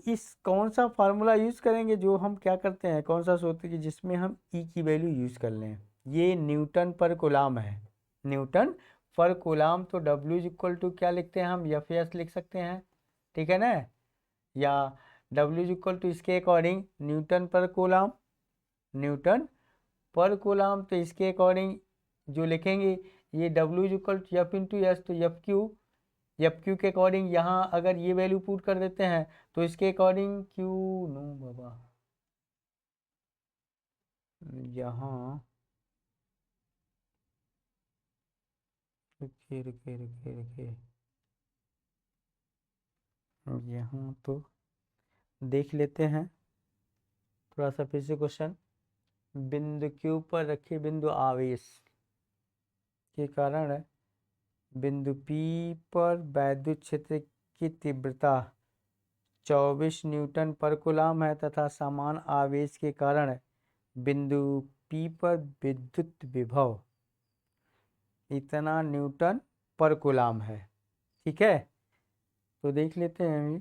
इस कौन सा फार्मूला यूज़ करेंगे, जो हम क्या करते हैं, कौन सा सोचते हैं कि जिसमें हम E की वैल्यू यूज़ कर लें। ये न्यूटन पर कूलम है, न्यूटन पर कूलम। तो W = क्या लिखते हैं हम, Fs लिख सकते हैं, ठीक है ना। या W = इसके अकॉर्डिंग न्यूटन पर कूलम, न्यूटन पर कूलम। तो इसके अकॉर्डिंग जो लिखेंगे, ये W = F × S, तो FQ के अकॉर्डिंग यहाँ अगर ये वैल्यू पुट कर देते हैं तो इसके अकॉर्डिंग Q, नो बाबा, यहाँ रुकिए, यहाँ तो देख लेते हैं थोड़ा सा फिर से क्वेश्चन। बिंदु Q पर रखे बिंदु आवेश के कारण बिंदु P पर वैद्युत क्षेत्र की तीव्रता 24 न्यूटन पर कूलम है तथा समान आवेश के कारण बिंदु P पर विद्युत विभव इतना न्यूटन पर कूलम है, ठीक है। तो देख लेते हैं अभी।